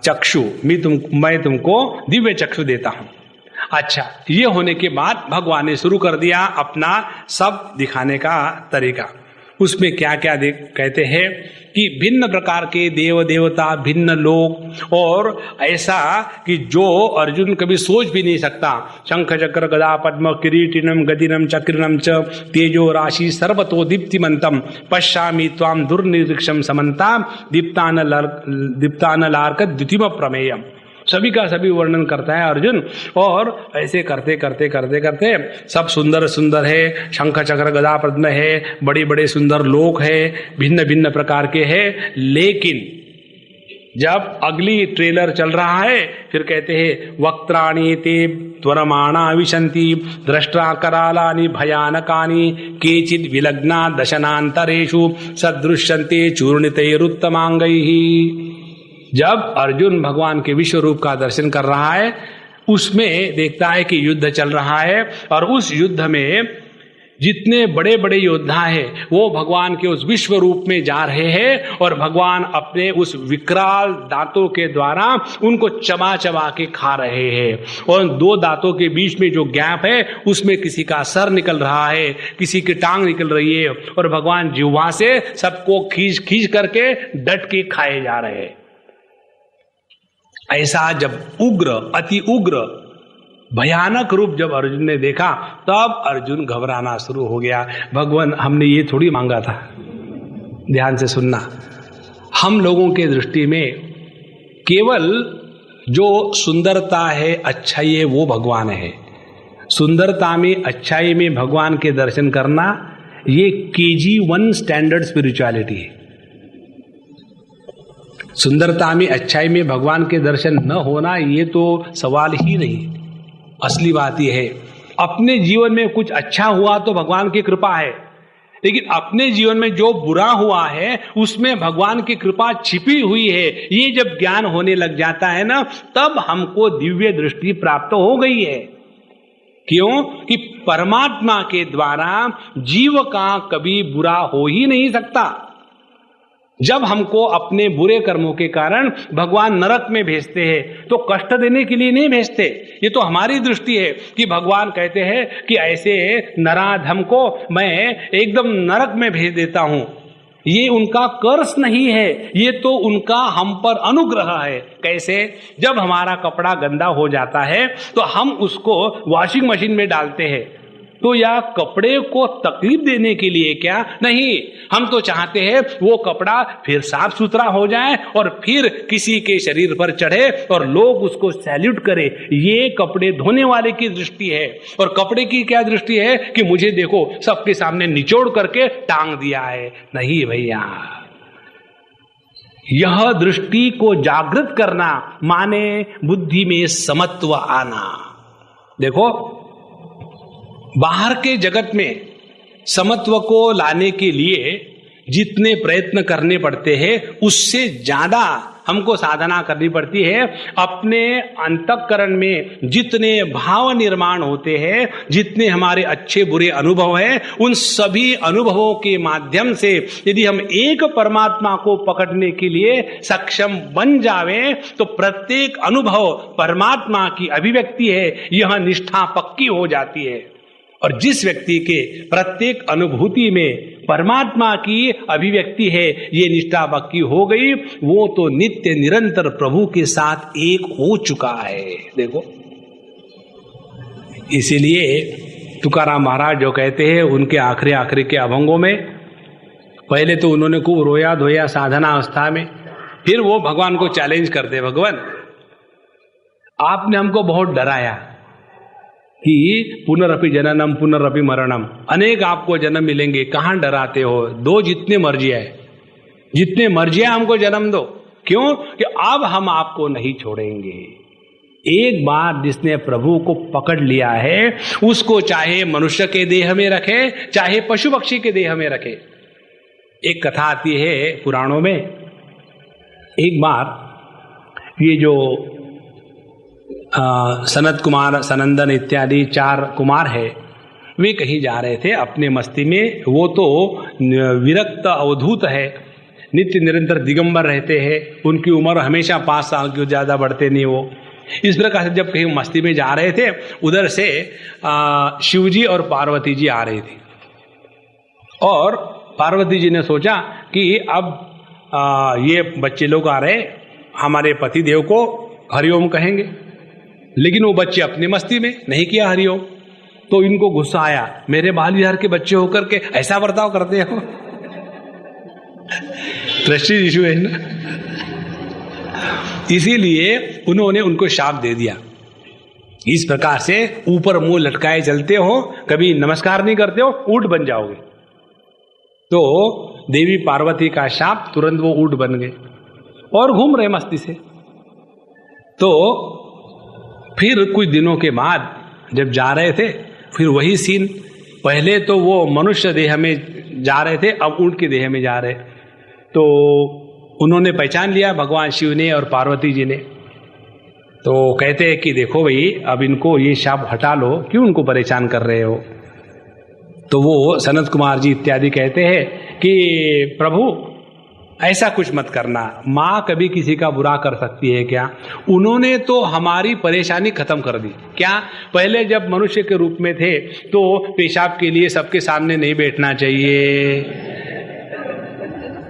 चक्षु, मैं तुमको दिव्य चक्षु देता हूं। अच्छा, ये होने के बाद भगवान ने शुरू कर दिया अपना सब दिखाने का तरीका। उसमें क्या क्या कहते हैं कि भिन्न प्रकार के देव देवता, भिन्न लोक, और ऐसा कि जो अर्जुन कभी सोच भी नहीं सकता। शंख चक्र गदा पद्म किरीटिनम गदिनम चक्रिनम च तेजो राशि सर्वतो दीप्तिमंतम पश्यामि त्वाम दुर्निरीक्षम समन्ता दीप्तान लार्क द्वितीय प्रमेयम। सभी का सभी वर्णन करता है अर्जुन। और ऐसे करते करते करते करते सब सुंदर सुंदर है, शंख चक्र गदा पद्म है, बड़े बड़े सुंदर लोक है, भिन्न भिन्न प्रकार के हैं। लेकिन जब अगली ट्रेलर चल रहा है फिर कहते हैं वक्त्राणि ते त्वरमाणा विशन्ति दृष्टा करालानि भयानकानि केचित् विलग्ना दशनान्तरेषु सदृश्यन्ते चूर्णितैरुत्तमांगैः। जब अर्जुन भगवान के विश्व रूप का दर्शन कर रहा है उसमें देखता है कि युद्ध चल रहा है, और उस युद्ध में जितने बड़े बड़े योद्धा हैं वो भगवान के उस विश्व रूप में जा रहे हैं, और भगवान अपने उस विकराल दांतों के द्वारा उनको चबा चबा के खा रहे हैं। और 2 दांतों के बीच में जो गैप है उसमें किसी का सर निकल रहा है, किसी की टांग निकल रही है, और भगवान जिह्वा से सबको खींच खींच करके डट के खाए जा रहे हैं। ऐसा जब उग्र, अति उग्र, भयानक रूप जब अर्जुन ने देखा तब अर्जुन घबराना शुरू हो गया। भगवान हमने ये थोड़ी मांगा था। ध्यान से सुनना, हम लोगों के दृष्टि में केवल जो सुंदरता है, अच्छाई है, वो भगवान है। सुंदरता में, अच्छाई में भगवान के दर्शन करना ये KG1 स्टैंडर्ड स्पिरिचुअलिटी है। सुंदरता में, अच्छाई में भगवान के दर्शन न होना ये तो सवाल ही नहीं। असली बात यह है अपने जीवन में कुछ अच्छा हुआ तो भगवान की कृपा है, लेकिन अपने जीवन में जो बुरा हुआ है उसमें भगवान की कृपा छिपी हुई है। ये जब ज्ञान होने लग जाता है ना, तब हमको दिव्य दृष्टि प्राप्त हो गई है। क्यों? कि परमात्मा के द्वारा जीव का कभी बुरा हो ही नहीं सकता। जब हमको अपने बुरे कर्मों के कारण भगवान नरक में भेजते हैं तो कष्ट देने के लिए नहीं भेजते। ये तो हमारी दृष्टि है कि भगवान कहते हैं कि ऐसे नराधम को मैं एकदम नरक में भेज देता हूं। ये उनका कर्स नहीं है, ये तो उनका हम पर अनुग्रह है। कैसे? जब हमारा कपड़ा गंदा हो जाता है तो हम उसको वॉशिंग मशीन में डालते हैं, तो या कपड़े को तकलीफ देने के लिए क्या? नहीं, हम तो चाहते हैं वो कपड़ा फिर साफ सुथरा हो जाए और फिर किसी के शरीर पर चढ़े और लोग उसको सैल्यूट करें। ये कपड़े धोने वाले की दृष्टि है। और कपड़े की क्या दृष्टि है कि मुझे देखो सबके सामने निचोड़ करके टांग दिया है। नहीं भैया, यह दृष्टि को जागृत करना माने बुद्धि में समत्व आना। देखो, बाहर के जगत में समत्व को लाने के लिए जितने प्रयत्न करने पड़ते हैं उससे ज्यादा हमको साधना करनी पड़ती है। अपने अंतःकरण में जितने भाव निर्माण होते हैं, जितने हमारे अच्छे बुरे अनुभव हैं, उन सभी अनुभवों के माध्यम से यदि हम एक परमात्मा को पकड़ने के लिए सक्षम बन जावें तो प्रत्येक अनुभव परमात्मा की अभिव्यक्ति है, यह निष्ठा पक्की हो जाती है। और जिस व्यक्ति के प्रत्येक अनुभूति में परमात्मा की अभिव्यक्ति है, ये निष्ठा पक्की हो गई, वो तो नित्य निरंतर प्रभु के साथ एक हो चुका है। देखो, इसीलिए तुकाराम महाराज जो कहते हैं उनके आखिरी के अभंगों में, पहले तो उन्होंने खूब रोया धोया साधना अवस्था में, फिर वो भगवान को चैलेंज करते, भगवान आपने हमको बहुत डराया कि पुनरअपि जननम पुनरअपि मरणम, अनेक आपको जन्म मिलेंगे, कहां डराते हो? दो जितने मर्जी है हमको जन्म दो। क्यों? कि अब हम आपको नहीं छोड़ेंगे। एक बार जिसने प्रभु को पकड़ लिया है उसको चाहे मनुष्य के देह में रखे, चाहे पशु पक्षी के देह में रखे। एक कथा आती है पुराणों में, एक बार ये जो सनत कुमार, सनंदन इत्यादि 4 कुमार है, वे कहीं जा रहे थे अपने मस्ती में। वो तो विरक्त अवधूत है, नित्य निरंतर दिगंबर रहते हैं, उनकी उम्र हमेशा 5 साल की, ज़्यादा बढ़ते नहीं वो। इस प्रकार से जब कहीं मस्ती में जा रहे थे, उधर से शिवजी और पार्वती जी आ रही थी। और पार्वती जी ने सोचा कि अब ये बच्चे लोग आ रहे, हमारे पति देव को हरिओम कहेंगे, लेकिन वो बच्चे अपनी मस्ती में नहीं किया हरिओम। तो इनको गुस्सा आया, मेरे बाल विहार के बच्चे होकर के ऐसा बर्ताव करते हो। प्रेस्टीज इशू है ना। इसीलिए उन्होंने उनको शाप दे दिया, इस प्रकार से ऊपर मुंह लटकाए चलते हो, कभी नमस्कार नहीं करते हो, ऊंट बन जाओगे। तो देवी पार्वती का शाप, तुरंत वो ऊंट बन गए और घूम रहे मस्ती से। तो फिर कुछ दिनों के बाद जब जा रहे थे, फिर वही सीन, पहले तो वो मनुष्य देह में जा रहे थे, अब ऊंट के देह में जा रहे। तो उन्होंने पहचान लिया, भगवान शिव ने और पार्वती जी ने। तो कहते हैं कि देखो भाई, अब इनको ये शाप हटा लो, क्यों उनको परेशान कर रहे हो? तो वो सनत कुमार जी इत्यादि कहते हैं कि प्रभु ऐसा कुछ मत करना, माँ कभी किसी का बुरा कर सकती है क्या? उन्होंने तो हमारी परेशानी खत्म कर दी। क्या? पहले जब मनुष्य के रूप में थे तो पेशाब के लिए सबके सामने नहीं बैठना चाहिए,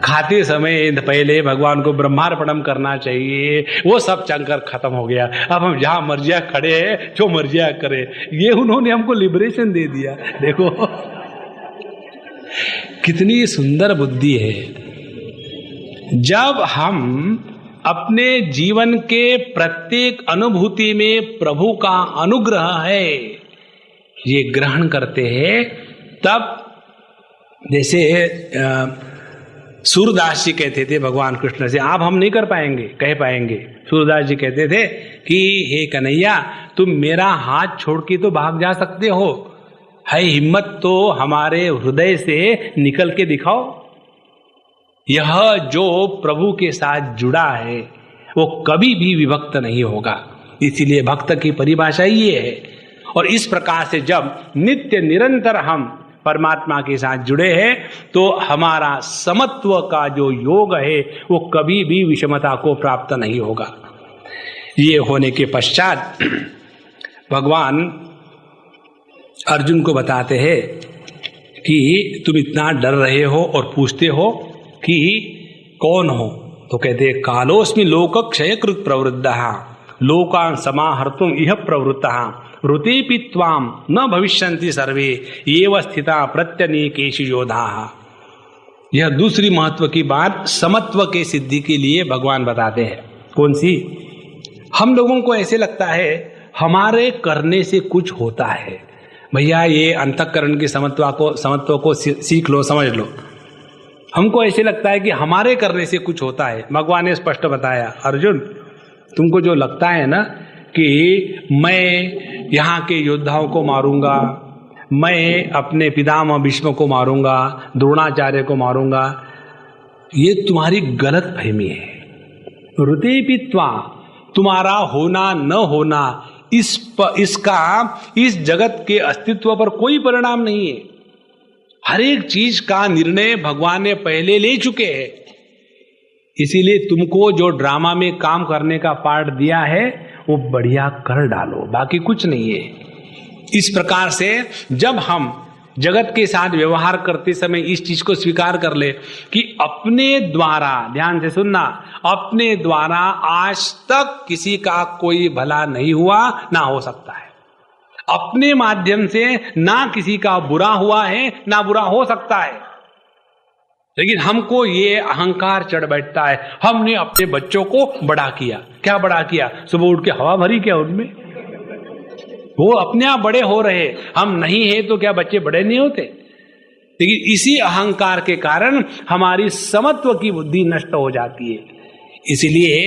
खाते समय पहले भगवान को ब्रह्मार्पणम करना चाहिए, वो सब चंकर खत्म हो गया। अब हम जहां मर्जिया खड़े हैं, जो मर्जिया करें, ये उन्होंने हमको लिबरेशन दे दिया। देखो कितनी सुंदर बुद्धि है। जब हम अपने जीवन के प्रत्येक अनुभूति में प्रभु का अनुग्रह है ये ग्रहण करते हैं, तब जैसे सूरदास जी कहते थे भगवान कृष्ण से, आप हम नहीं कर पाएंगे, कह पाएंगे। सूरदास जी कहते थे कि हे कन्हैया, तुम मेरा हाथ छोड़ के तो भाग जा सकते हो, है हिम्मत तो हमारे हृदय से निकल के दिखाओ। यह जो प्रभु के साथ जुड़ा है वो कभी भी विभक्त नहीं होगा, इसीलिए भक्त की परिभाषा ये है। और इस प्रकार से जब नित्य निरंतर हम परमात्मा के साथ जुड़े हैं तो हमारा समत्व का जो योग है वो कभी भी विषमता को प्राप्त नहीं होगा। ये होने के पश्चात भगवान अर्जुन को बताते हैं कि तुम इतना डर रहे हो और पूछते हो कि कौन हो, तो कहते हैं कालोस्मि लोक क्षय कृत प्रवृद्धः लोकान् समाहर्तुम इह प्रवृत्तः ऋतेपि त्वाम न भविष्यन्ति सर्वे एव स्थिता प्रत्यनीकेषु योधाः। यह दूसरी महत्व की बात समत्व के सिद्धि के लिए भगवान बताते हैं। कौन सी? हम लोगों को ऐसे लगता है हमारे करने से कुछ होता है। भैया ये अंतःकरण की समत्व को सीख लो, समझ लो। हमको ऐसे लगता है कि हमारे करने से कुछ होता है। भगवान ने स्पष्ट बताया, अर्जुन तुमको जो लगता है ना कि मैं यहाँ के योद्धाओं को मारूंगा, मैं अपने पितामह भीष्म को मारूंगा, द्रोणाचार्य को मारूंगा, ये तुम्हारी गलत फहमी है। ऋतेपित्वा, तुम्हारा होना न होना इसका इस जगत के अस्तित्व पर कोई परिणाम नहीं है। हर एक चीज का निर्णय भगवान ने पहले ले चुके हैं। इसीलिए तुमको जो ड्रामा में काम करने का पार्ट दिया है वो बढ़िया कर डालो, बाकी कुछ नहीं है। इस प्रकार से जब हम जगत के साथ व्यवहार करते समय इस चीज को स्वीकार कर ले कि अपने द्वारा, ध्यान से सुनना, अपने द्वारा आज तक किसी का कोई भला नहीं हुआ, ना हो सकता है। अपने माध्यम से ना किसी का बुरा हुआ है, ना बुरा हो सकता है। लेकिन हमको ये अहंकार चढ़ बैठता है, हमने अपने बच्चों को बड़ा किया। क्या बड़ा किया? सुबह उठ के हवा भरी क्या उनमें? वो अपने आप बड़े हो रहे, हम नहीं है तो क्या बच्चे बड़े नहीं होते? लेकिन इसी अहंकार के कारण हमारी समत्व की बुद्धि नष्ट हो जाती है। इसलिए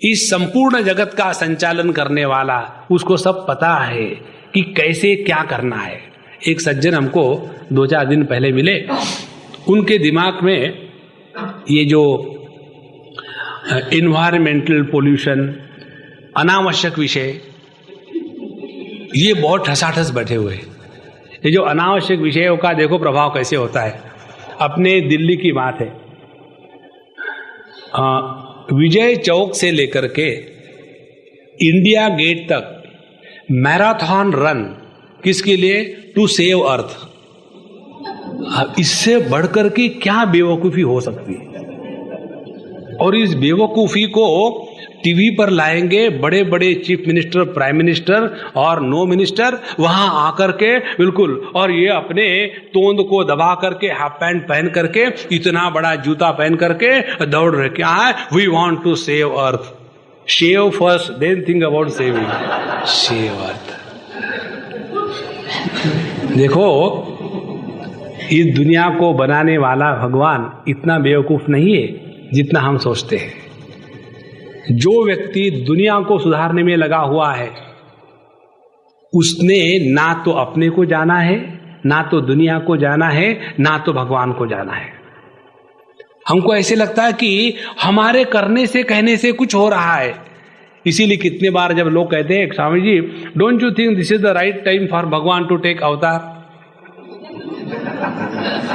इस संपूर्ण जगत का संचालन करने वाला, उसको सब पता है कि कैसे क्या करना है। एक सज्जन हमको 2-4 दिन पहले मिले, उनके दिमाग में ये जो इन्वायरमेंटल पोल्यूशन, अनावश्यक विषय, ये बहुत ठसाठस बैठे हुए। ये जो अनावश्यक विषयों का देखो प्रभाव कैसे होता है। अपने दिल्ली की बात है, विजय चौक से लेकर के इंडिया गेट तक मैराथन रन, किसके लिए? To save earth. इससे बढ़कर के क्या बेवकूफी हो सकती है? और इस बेवकूफी को टीवी पर लाएंगे बड़े बड़े चीफ मिनिस्टर, प्राइम मिनिस्टर और नो मिनिस्टर, वहां आकर के बिल्कुल, और ये अपने तोंद को दबा करके हाफ पैंट पहन करके, इतना बड़ा जूता पहन करके दौड़ रहे। क्या है? We want to save earth. Shave first, then think about saving. Shave earth. देखो, इस दुनिया को बनाने वाला भगवान इतना बेवकूफ नहीं है जितना हम सोचते हैं। जो व्यक्ति दुनिया को सुधारने में लगा हुआ है, उसने ना तो अपने को जाना है, ना तो दुनिया को जाना है, ना तो भगवान को जाना है। हमको ऐसे लगता है कि हमारे करने से, कहने से कुछ हो रहा है। इसीलिए कितने बार जब लोग कहते हैं, Swami ji don't you think this is the right time for भगवान टू टेक अवतार?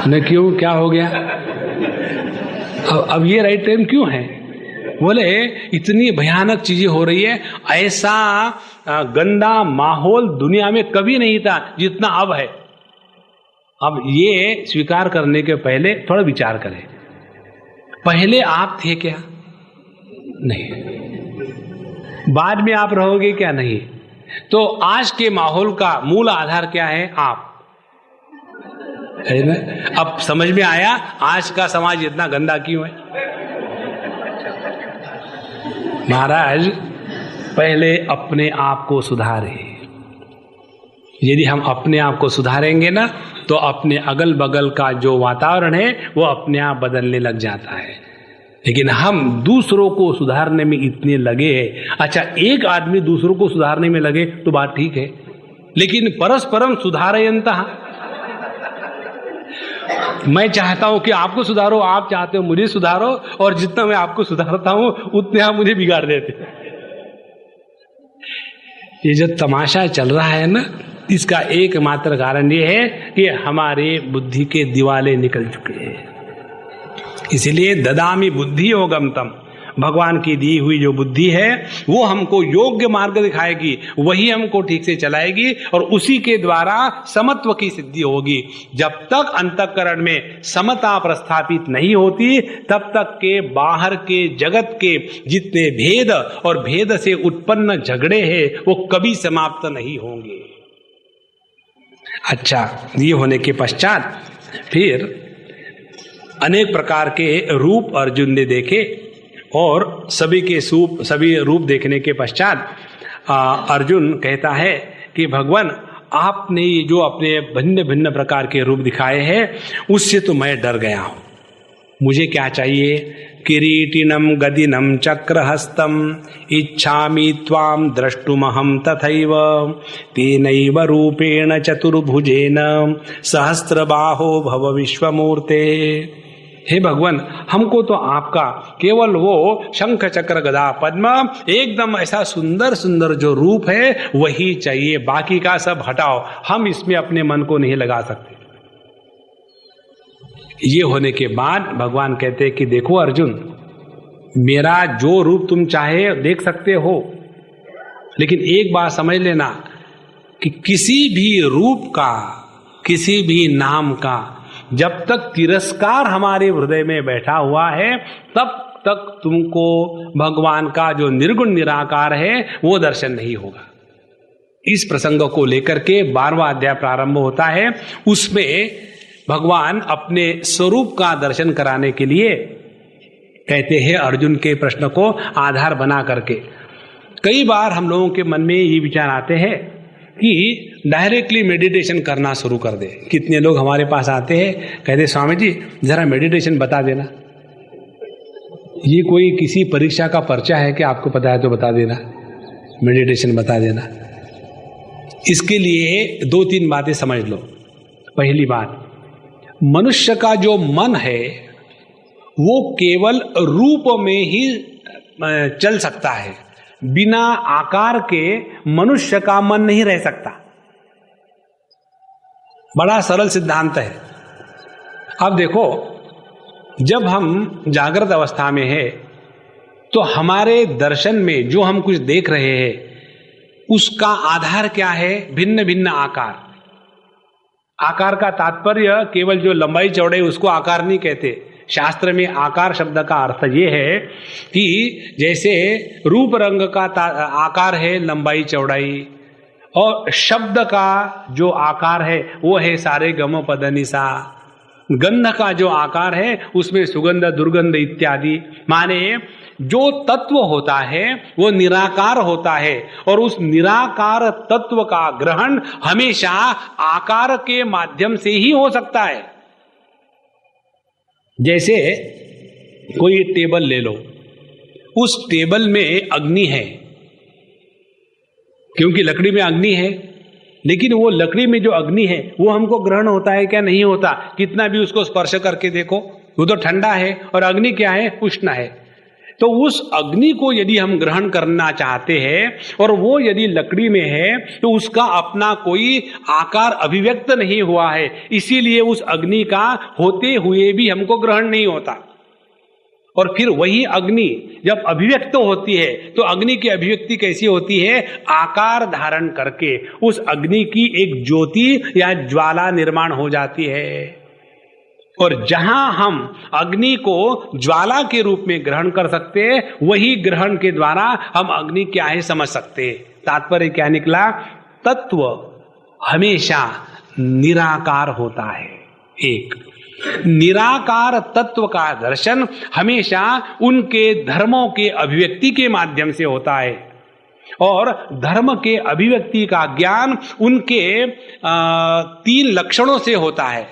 न क्यों, क्या हो गया? अब ये राइट टाइम क्यों है? बोले इतनी भयानक चीजें हो रही है, ऐसा गंदा माहौल दुनिया में कभी नहीं था जितना अब है। अब ये स्वीकार करने के पहले थोड़ा विचार करें, पहले आप थे क्या? नहीं। बाद में आप रहोगे क्या? नहीं। तो आज के माहौल का मूल आधार क्या है? आप है ना? अब समझ में आया आज का समाज इतना गंदा क्यों है। महाराज पहले अपने आप को सुधारे। यदि हम अपने आप को सुधारेंगे ना तो अपने अगल बगल का जो वातावरण है वो अपने आप बदलने लग जाता है। लेकिन हम दूसरों को सुधारने में इतने लगे हैं। अच्छा, एक आदमी दूसरों को सुधारने में लगे तो बात ठीक है, लेकिन परस्परम सुधारयन्तः, मैं चाहता हूं कि आपको सुधारो, आप चाहते हो मुझे सुधारो, और जितना मैं आपको सुधारता हूं उतने आप मुझे बिगाड़ देते। ये जो तमाशा चल रहा है ना, इसका एकमात्र कारण ये है कि हमारे बुद्धि के दिवाले निकल चुके हैं। इसलिए ददामि बुद्धि योगम तम, भगवान की दी हुई जो बुद्धि है वो हमको योग्य मार्ग दिखाएगी, वही हमको ठीक से चलाएगी और उसी के द्वारा समत्व की सिद्धि होगी। जब तक अंतःकरण में समता प्रस्थापित नहीं होती तब तक के बाहर के जगत के जितने भेद और भेद से उत्पन्न झगड़े हैं वो कभी समाप्त नहीं होंगे। अच्छा, ये होने के पश्चात फिर अनेक प्रकार के रूप अर्जुन ने देखे और सभी रूप देखने के पश्चात अर्जुन कहता है कि भगवान, आपने ये जो अपने भिन्न भिन्न प्रकार के रूप दिखाए हैं उससे तो मैं डर गया हूं। मुझे क्या चाहिए? किरीटिनम गदिनम चक्रहस्तम इच्छामि त्वाम द्रष्टुमहम तथैव तेनैव रूपेण चतुर्भुजेन सहस्रबाहो भव विश्वमूर्ते। हे भगवान, हमको तो आपका केवल वो शंख चक्र गदा पद्म एकदम ऐसा सुंदर सुंदर जो रूप है वही चाहिए, बाकी का सब हटाओ, हम इसमें अपने मन को नहीं लगा सकते। ये होने के बाद भगवान कहते हैं कि देखो अर्जुन, मेरा जो रूप तुम चाहे देख सकते हो, लेकिन एक बात समझ लेना कि किसी भी रूप का, किसी भी नाम का जब तक तिरस्कार हमारे हृदय में बैठा हुआ है तब तक तुमको भगवान का जो निर्गुण निराकार है वो दर्शन नहीं होगा। इस प्रसंग को लेकर के 12वां अध्याय प्रारंभ होता है। उसमें भगवान अपने स्वरूप का दर्शन कराने के लिए कहते हैं, अर्जुन के प्रश्न को आधार बना करके। कई बार हम लोगों के मन में ये विचार आते हैं कि डायरेक्टली मेडिटेशन करना शुरू कर दे। कितने लोग हमारे पास आते हैं, कहते स्वामी जी जरा मेडिटेशन बता देना। ये कोई किसी परीक्षा का पर्चा है कि आपको पता है तो बता देना, मेडिटेशन बता देना। इसके लिए 2-3 बातें समझ लो। पहली बात, मनुष्य का जो मन है वो केवल रूप में ही चल सकता है, बिना आकार के मनुष्य का मन नहीं रह सकता। बड़ा सरल सिद्धांत है। अब देखो, जब हम जागृत अवस्था में है तो हमारे दर्शन में जो हम कुछ देख रहे हैं उसका आधार क्या है? भिन्न भिन्न आकार। आकार का तात्पर्य केवल जो लंबाई चौड़ाई उसको आकार नहीं कहते। शास्त्र में आकार शब्द का अर्थ ये है कि जैसे रूप रंग का आकार है लंबाई चौड़ाई, और शब्द का जो आकार है वो है सारे गम पद निसा। गंध का जो आकार है उसमें सुगंध दुर्गंध इत्यादि। माने जो तत्व होता है वो निराकार होता है, और उस निराकार तत्व का ग्रहण हमेशा आकार के माध्यम से ही हो सकता है। जैसे कोई टेबल ले लो, उस टेबल में अग्नि है, क्योंकि लकड़ी में अग्नि है, लेकिन वो लकड़ी में जो अग्नि है वो हमको ग्रहण होता है क्या? नहीं होता। कितना भी उसको स्पर्श करके देखो वो तो ठंडा है, और अग्नि क्या है? उष्ण है। तो उस अग्नि को यदि हम ग्रहण करना चाहते हैं और वो यदि लकड़ी में है तो उसका अपना कोई आकार अभिव्यक्त नहीं हुआ है, इसीलिए उस अग्नि का होते हुए भी हमको ग्रहण नहीं होता। और फिर वही अग्नि जब अभिव्यक्त होती है तो अग्नि की अभिव्यक्ति कैसी होती है? आकार धारण करके उस अग्नि की एक ज्योति या ज्वाला निर्माण हो जाती है। और जहां हम अग्नि को ज्वाला के रूप में ग्रहण कर सकते हैं, वही ग्रहण के द्वारा हम अग्नि क्या है समझ सकते हैं। तात्पर्य क्या निकला? तत्व हमेशा निराकार होता है। एक निराकार तत्व का दर्शन हमेशा उनके धर्मों के अभिव्यक्ति के माध्यम से होता है। और धर्म के अभिव्यक्ति का ज्ञान उनके 3 लक्षणों से होता है,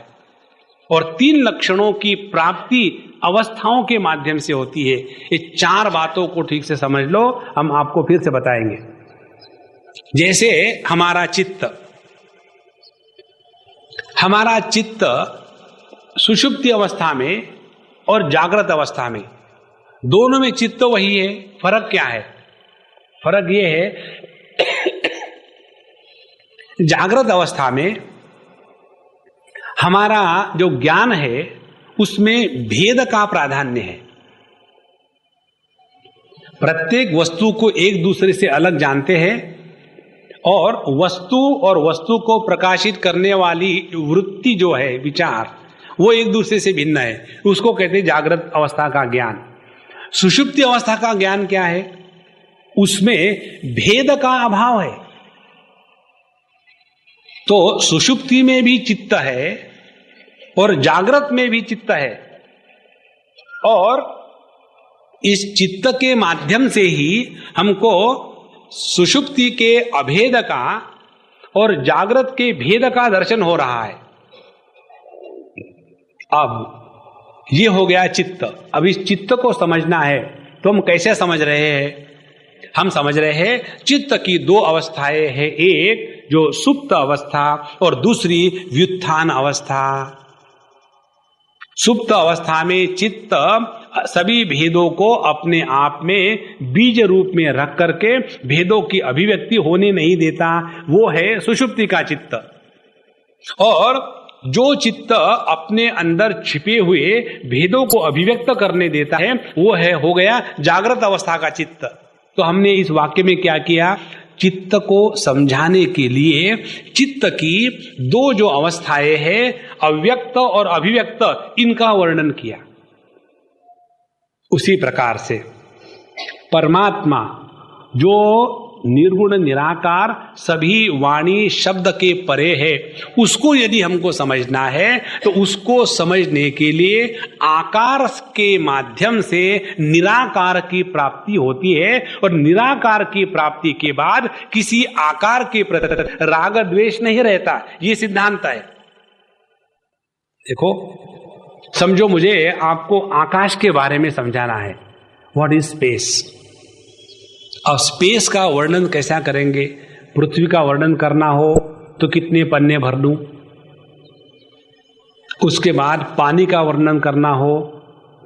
और 3 लक्षणों की प्राप्ति अवस्थाओं के माध्यम से होती है। ये 4 बातों को ठीक से समझ लो, हम आपको फिर से बताएंगे। जैसे हमारा चित्त सुषुप्ति अवस्था में और जागृत अवस्था में, दोनों में चित्त वही है। फर्क क्या है? फर्क ये है, जागृत अवस्था में हमारा जो ज्ञान है उसमें भेद का प्राधान्य है। प्रत्येक वस्तु को एक दूसरे से अलग जानते हैं, और वस्तु को प्रकाशित करने वाली वृत्ति जो है, विचार, वो एक दूसरे से भिन्न है। उसको कहते हैं जागृत अवस्था का ज्ञान। सुषुप्ति अवस्था का ज्ञान क्या है? उसमें भेद का अभाव है। तो सुषुप्ति में भी चित्त है और जागृत में भी चित्त है, और इस चित्त के माध्यम से ही हमको सुषुप्ति के अभेद का और जागृत के भेद का दर्शन हो रहा है। अब ये हो गया चित्त। अब इस चित्त को समझना है तो हम कैसे समझ रहे हैं? हम समझ रहे हैं चित्त की 2 अवस्थाएं हैं, एक जो सुप्त अवस्था और दूसरी व्युत्थान अवस्था। सुप्त अवस्था में चित्त सभी भेदों को अपने आप में बीज रूप में रख करके भेदों की अभिव्यक्ति होने नहीं देता, वो है सुषुप्ति का चित्त। और जो चित्त अपने अंदर छिपे हुए भेदों को अभिव्यक्त करने देता है, वो हो गया जागृत अवस्था का चित्त। तो हमने इस वाक्य में क्या किया? चित्त को समझाने के लिए चित्त की 2 जो अवस्थाएं हैं, अव्यक्त और अभिव्यक्त, इनका वर्णन किया। उसी प्रकार से परमात्मा जो निर्गुण निराकार सभी वाणी शब्द के परे है, उसको यदि हमको समझना है तो उसको समझने के लिए आकार के माध्यम से निराकार की प्राप्ति होती है, और निराकार की प्राप्ति के बाद किसी आकार के प्रति राग द्वेष नहीं रहता। ये सिद्धांत है। देखो, समझो मुझे आपको आकाश के बारे में समझाना है। What is space? अब स्पेस का वर्णन कैसा करेंगे? पृथ्वी का वर्णन करना हो तो कितने पन्ने भर दूं? उसके बाद पानी का वर्णन करना हो,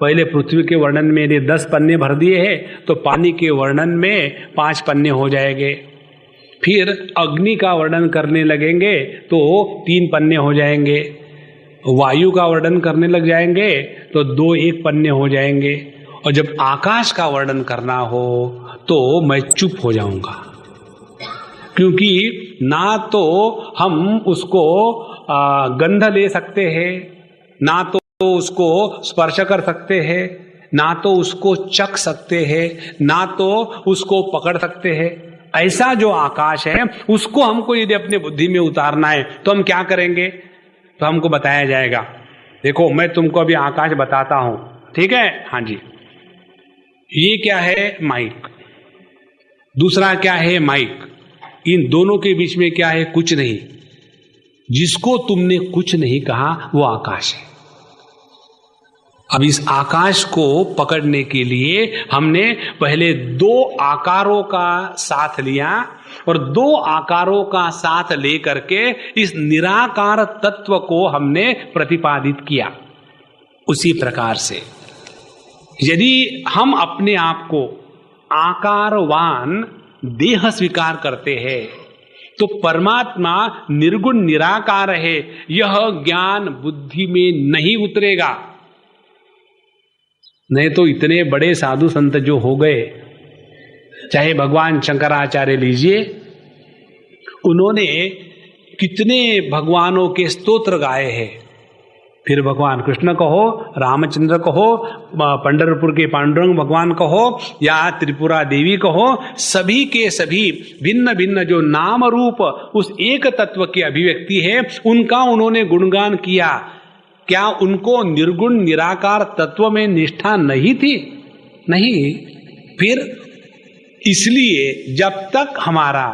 पहले पृथ्वी के वर्णन में यदि 10 पन्ने भर दिए हैं तो पानी के वर्णन में 5 पन्ने हो जाएंगे। फिर अग्नि का वर्णन करने लगेंगे तो 3 पन्ने हो जाएंगे। वायु का वर्णन करने लग जाएंगे तो 2-1 पन्ने हो जाएंगे। और जब आकाश का वर्णन करना हो तो मैं चुप हो जाऊंगा, क्योंकि ना तो हम उसको गंध ले सकते हैं, ना तो उसको स्पर्श कर सकते हैं, ना तो उसको चख सकते हैं, ना तो उसको पकड़ सकते हैं। ऐसा जो आकाश है उसको हमको यदि अपने बुद्धि में उतारना है तो हम क्या करेंगे? तो हमको बताया जाएगा। देखो, मैं तुमको अभी आकाश बताता हूं, ठीक है? हाँ जी। ये क्या है? माइक। दूसरा क्या है? माइक। इन दोनों के बीच में क्या है? कुछ नहीं। जिसको तुमने कुछ नहीं कहा वो आकाश है। अब इस आकाश को पकड़ने के लिए हमने पहले 2 आकारों का साथ लिया, और 2 आकारों का साथ लेकर के इस निराकार तत्व को हमने प्रतिपादित किया। उसी प्रकार से यदि हम अपने आप को आकारवान देह स्वीकार करते हैं तो परमात्मा निर्गुण निराकार है, यह ज्ञान बुद्धि में नहीं उतरेगा। नहीं तो इतने बड़े साधु संत जो हो गए, चाहे भगवान शंकराचार्य लीजिए, उन्होंने कितने भगवानों के स्तोत्र गाए हैं। फिर भगवान कृष्ण कहो, रामचंद्र कहो, पंढरपुर के पांडुरंग भगवान कहो, या त्रिपुरा देवी कहो, सभी के सभी भिन्न भिन्न जो नाम रूप उस एक तत्व की अभिव्यक्ति है, उनका उन्होंने गुणगान किया। क्या उनको निर्गुण निराकार तत्व में निष्ठा नहीं थी? नहीं। फिर इसलिए जब तक हमारा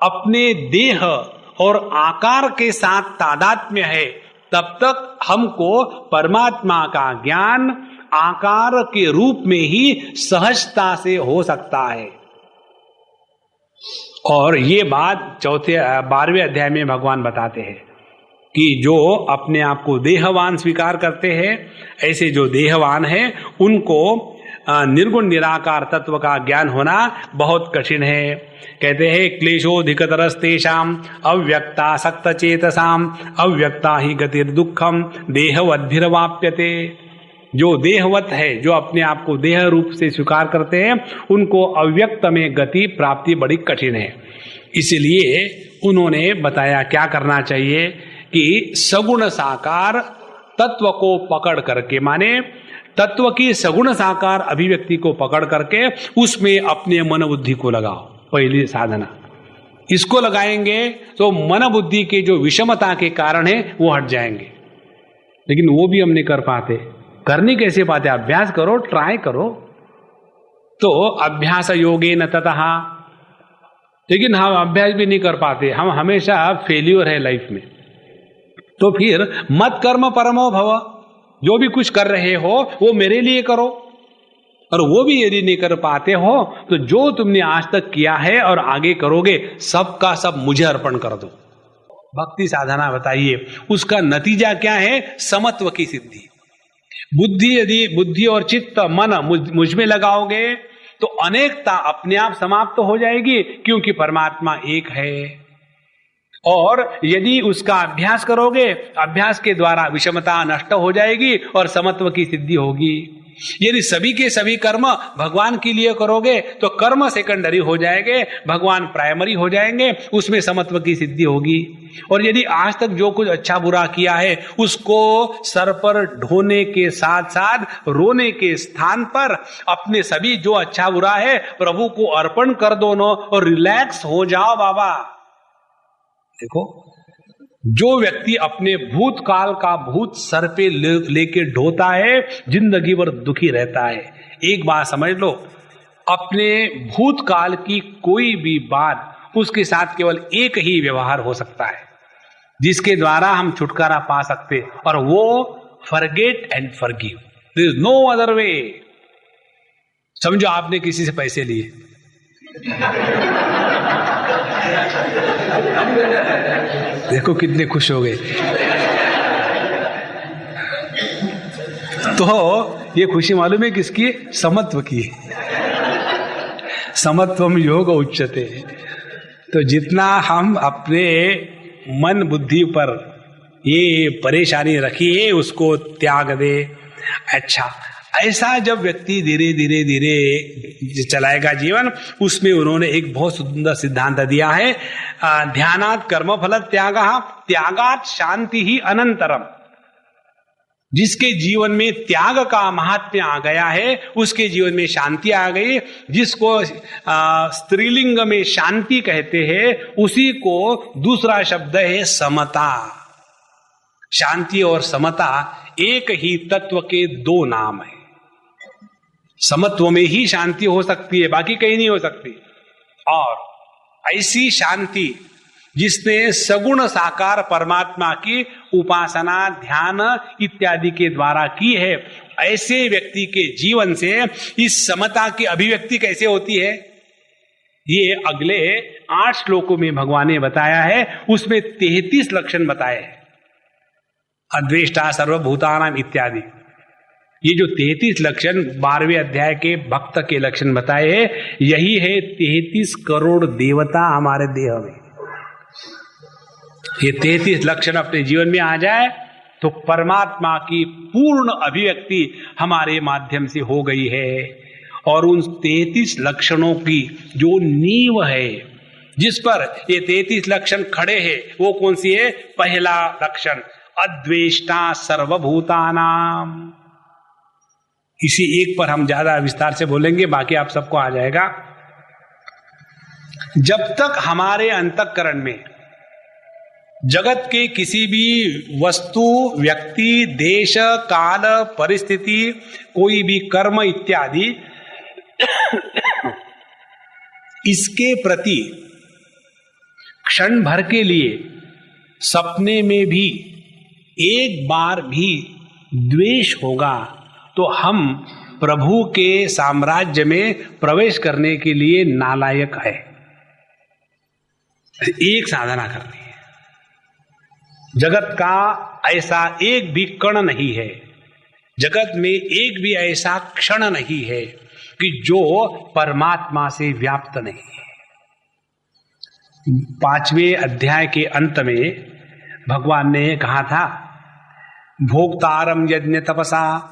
अपने देह और आकार के साथ तादात्म्य है, तब तक हमको परमात्मा का ज्ञान आकार के रूप में ही सहजता से हो सकता है। और ये बात 12वें अध्याय में भगवान बताते हैं कि जो अपने आप को देहवान स्वीकार करते हैं, ऐसे जो देहवान है उनको निर्गुण निराकार तत्व का ज्ञान होना बहुत कठिन है। कहते हैं क्लेशोधिकतरस्तेषाम अव्यक्तासक्त चेतसाम अव्यक्ता ही गतिर दुखम देहवद्भिर्वाप्यते। जो देहवत है, जो अपने आप को देह रूप से स्वीकार करते हैं, उनको अव्यक्त में गति प्राप्ति बड़ी कठिन है। इसलिए उन्होंने बताया क्या करना चाहिए कि सगुण साकार तत्व को पकड़ करके, माने तत्व की सगुण साकार अभिव्यक्ति को पकड़ करके उसमें अपने मन बुद्धि को लगाओ। पहली साधना इसको लगाएंगे तो मन बुद्धि के जो विषमता के कारण है वो हट जाएंगे। लेकिन वो भी हम नहीं कर पाते। करनी कैसे पाते? अभ्यास करो, ट्राई करो। तो अभ्यास योगेन ततः, लेकिन हम अभ्यास भी नहीं कर पाते, हम हमेशा फेल्यूर है लाइफ में। तो फिर मत कर्म परमो भव, जो भी कुछ कर रहे हो वो मेरे लिए करो। और वो भी यदि नहीं कर पाते हो तो जो तुमने आज तक किया है और आगे करोगे सबका सब मुझे अर्पण कर दो। भक्ति साधना बताइए, उसका नतीजा क्या है? समत्व की सिद्धि। बुद्धि, यदि बुद्धि और चित्त मन मुझ में लगाओगे तो अनेकता अपने आप समाप्त हो जाएगी, क्योंकि परमात्मा एक है। और यदि उसका अभ्यास करोगे, अभ्यास के द्वारा विषमता नष्ट हो जाएगी और समत्व की सिद्धि होगी। यदि सभी के सभी कर्म भगवान के लिए करोगे तो कर्म सेकेंडरी हो जाएंगे, भगवान प्राइमरी हो जाएंगे, उसमें समत्व की सिद्धि होगी। और यदि आज तक जो कुछ अच्छा बुरा किया है उसको सर पर ढोने के साथ साथ रोने के स्थान पर अपने सभी जो अच्छा बुरा है प्रभु को अर्पण कर दो नो, और रिलैक्स हो जाओ बाबा। देखो, जो व्यक्ति अपने भूतकाल का भूत सर पे लेके ढोता है, जिंदगी भर दुखी रहता है। एक बात समझ लो, अपने भूतकाल की कोई भी बात, उसके साथ केवल एक ही व्यवहार हो सकता है जिसके द्वारा हम छुटकारा पा सकते, और वो forget and forgive. There is no other way. समझो आपने किसी से पैसे लिए, देखो कितने खुश हो गए। तो ये खुशी मालूम है किसकी? समत्व की। समत्वम योग उच्यते। तो जितना हम अपने मन बुद्धि पर ये परेशानी रखी है उसको त्याग दे। अच्छा, ऐसा जब व्यक्ति धीरे धीरे धीरे चलाएगा जीवन, उसमें उन्होंने एक बहुत सुंदर सिद्धांत दिया है, ध्यानात् कर्म फल त्यागः त्यागात् शांति ही अनंतरम। जिसके जीवन में त्याग का महात्म्य आ गया है उसके जीवन में शांति आ गई। जिसको स्त्रीलिंग में शांति कहते हैं, उसी को दूसरा शब्द है समता। शांति और समता एक ही तत्व के दो नाम है। समत्व में ही शांति हो सकती है, बाकी कहीं नहीं हो सकती। और ऐसी शांति जिसने सगुण साकार परमात्मा की उपासना, ध्यान इत्यादि के द्वारा की है, ऐसे व्यक्ति के जीवन से इस समता की अभिव्यक्ति कैसे होती है, ये अगले 8 श्लोकों में भगवान ने बताया है। उसमें 33 लक्षण बताए हैं, अद्वेष्टा सर्वभूतानाम इत्यादि। ये जो 33 लक्षण 12वें अध्याय के भक्त के लक्षण बताए हैं, यही है 33 करोड़ देवता हमारे देह में। ये 33 लक्षण अपने जीवन में आ जाए तो परमात्मा की पूर्ण अभिव्यक्ति हमारे माध्यम से हो गई है। और उन 33 लक्षणों की जो नींव है, जिस पर ये 33 लक्षण खड़े हैं, वो कौन सी है? पहला लक्षण अद्वेष्टा सर्वभूतानाम। इसी एक पर हम ज्यादा विस्तार से बोलेंगे, बाकी आप सबको आ जाएगा। जब तक हमारे अंतःकरण में जगत के किसी भी वस्तु, व्यक्ति, देश, काल, परिस्थिति, कोई भी कर्म इत्यादि इसके प्रति क्षण भर के लिए सपने में भी एक बार भी द्वेष होगा तो हम प्रभु के साम्राज्य में प्रवेश करने के लिए नालायक है। एक साधना करनी है। जगत का ऐसा एक भी कण नहीं है, जगत में एक भी ऐसा क्षण नहीं है कि जो परमात्मा से व्याप्त नहीं है। 5वें अध्याय के अंत में भगवान ने कहा था, भोक्तारम यज्ञ तपसा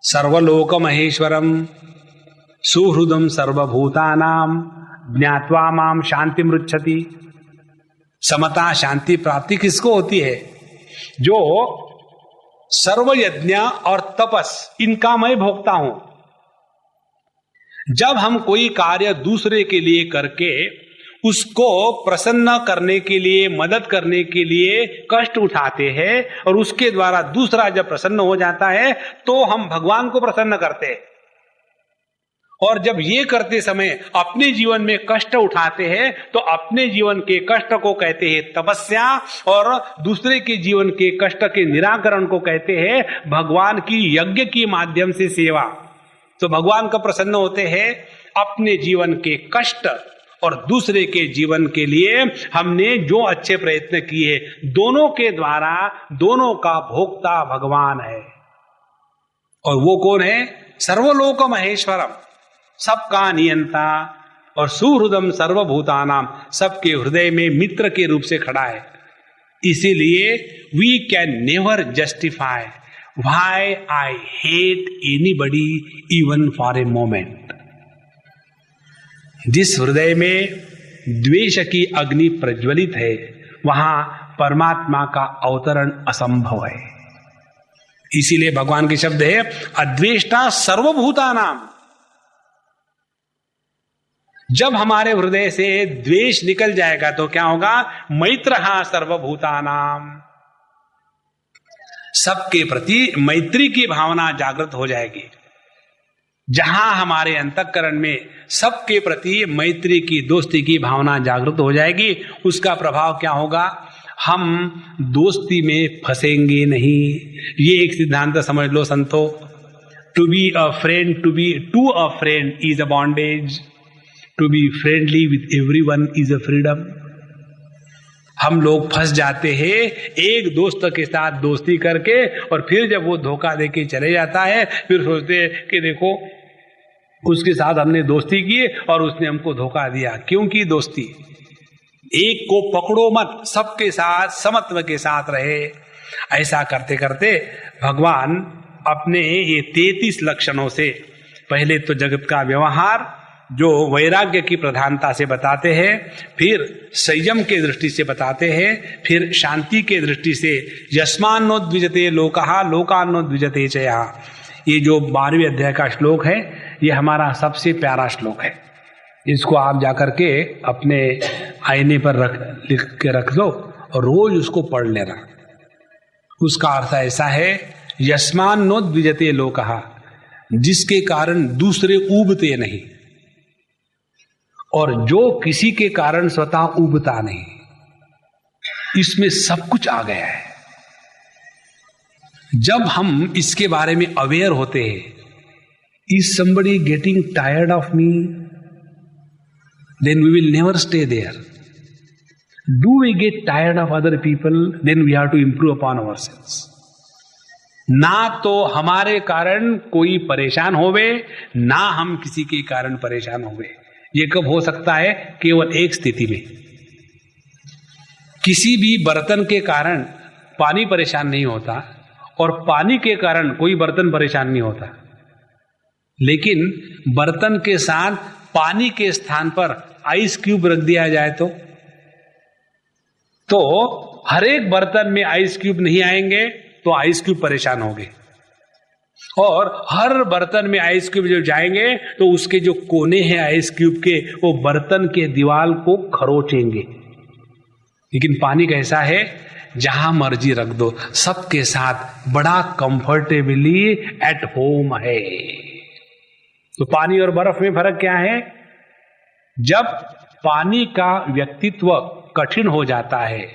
सर्वलोक महेश्वरम सुहृदम सर्वभूतानाम ज्ञात्वा माम शांति मृच्छति। समता शांति प्राप्ति किसको होती है? जो सर्व यज्ञ और तपस इनका मैं भोगता हूं। जब हम कोई कार्य दूसरे के लिए करके उसको प्रसन्न करने के लिए, मदद करने के लिए कष्ट उठाते हैं और उसके द्वारा दूसरा जब प्रसन्न हो जाता है तो हम भगवान को प्रसन्न करते हैं। और जब ये करते समय अपने जीवन में कष्ट उठाते हैं तो अपने जीवन के कष्ट को कहते हैं तपस्या और दूसरे के जीवन के कष्ट के निराकरण को कहते हैं भगवान की यज्ञ के माध्यम से सेवा। तो भगवान का प्रसन्न होते हैं अपने जीवन के कष्ट और दूसरे के जीवन के लिए हमने जो अच्छे प्रयत्न किए, दोनों के द्वारा दोनों का भोक्ता भगवान है। और वो कौन है? सर्वलोक महेश्वरम, सबका नियंता और सुहृदम सर्वभूतानाम, सबके हृदय में मित्र के रूप से खड़ा है। इसीलिए we can never justify why I hate anybody even for a moment. जिस हृदय में द्वेष की अग्नि प्रज्वलित है वहां परमात्मा का अवतरण असंभव है। इसीलिए भगवान के शब्द है अद्वेष्टा सर्वभूतानाम। जब हमारे हृदय से द्वेष निकल जाएगा तो क्या होगा? मैत्रहा सर्वभूतानाम, सबके प्रति मैत्री की भावना जागृत हो जाएगी। जहां हमारे अंतःकरण में सबके प्रति मैत्री की, दोस्ती की भावना जागृत हो जाएगी, उसका प्रभाव क्या होगा? हम दोस्ती में फंसेंगे नहीं। ये एक सिद्धांत समझ लो संतो। To be a friend, to a friend is a bondage, to be friendly with everyone is a freedom. हम लोग फंस जाते हैं एक दोस्त के साथ दोस्ती करके और फिर जब वो धोखा देके चले जाता है फिर सोचते हैं कि देखो उसके साथ हमने दोस्ती की और उसने हमको धोखा दिया। क्यों की दोस्ती? एक को पकड़ो मत, सबके साथ समत्व के साथ रहे। ऐसा करते करते भगवान अपने ये 33 लक्षणों से पहले तो जगत का व्यवहार जो वैराग्य की प्रधानता से बताते हैं, फिर संयम के दृष्टि से बताते हैं, फिर शांति के दृष्टि से यस्मान्नोद्विजते लोकः लोकान्नोद्विजते च यः। ये जो 12वें अध्याय का श्लोक है ये हमारा सबसे प्यारा श्लोक है। इसको आप जाकर के अपने आईने पर लिख के रख लो और रोज उसको पढ़ लेना। उसका अर्थ ऐसा है यस्मान्नोद्विजते लोकः, जिसके कारण दूसरे ऊबते नहीं और जो किसी के कारण स्वतः ऊबता नहीं। इसमें सब कुछ आ गया है। जब हम इसके बारे में अवेयर होते हैं, is somebody getting tired of me? Then we will never stay there. Do we get tired of other people? Then we have to improve upon ourselves. ना तो हमारे कारण कोई परेशान होवे, ना हम किसी के कारण परेशान होवे। ये कब हो सकता है? केवल एक स्थिति में। किसी भी बर्तन के कारण पानी परेशान नहीं होता और पानी के कारण कोई बर्तन परेशान नहीं होता। लेकिन बर्तन के साथ पानी के स्थान पर आइस क्यूब रख दिया जाए तो हर एक बर्तन में आइस क्यूब नहीं आएंगे तो आइस क्यूब परेशान होंगे, और हर बर्तन में आइस क्यूब जब जाएंगे तो उसके जो कोने हैं आइस क्यूब के वो बर्तन के दीवार को खरोचेंगे। लेकिन पानी कैसा है? जहां मर्जी रख दो, सबके साथ बड़ा कंफर्टेबली एट होम है। तो पानी और बर्फ में फर्क क्या है? जब पानी का व्यक्तित्व कठिन हो जाता है,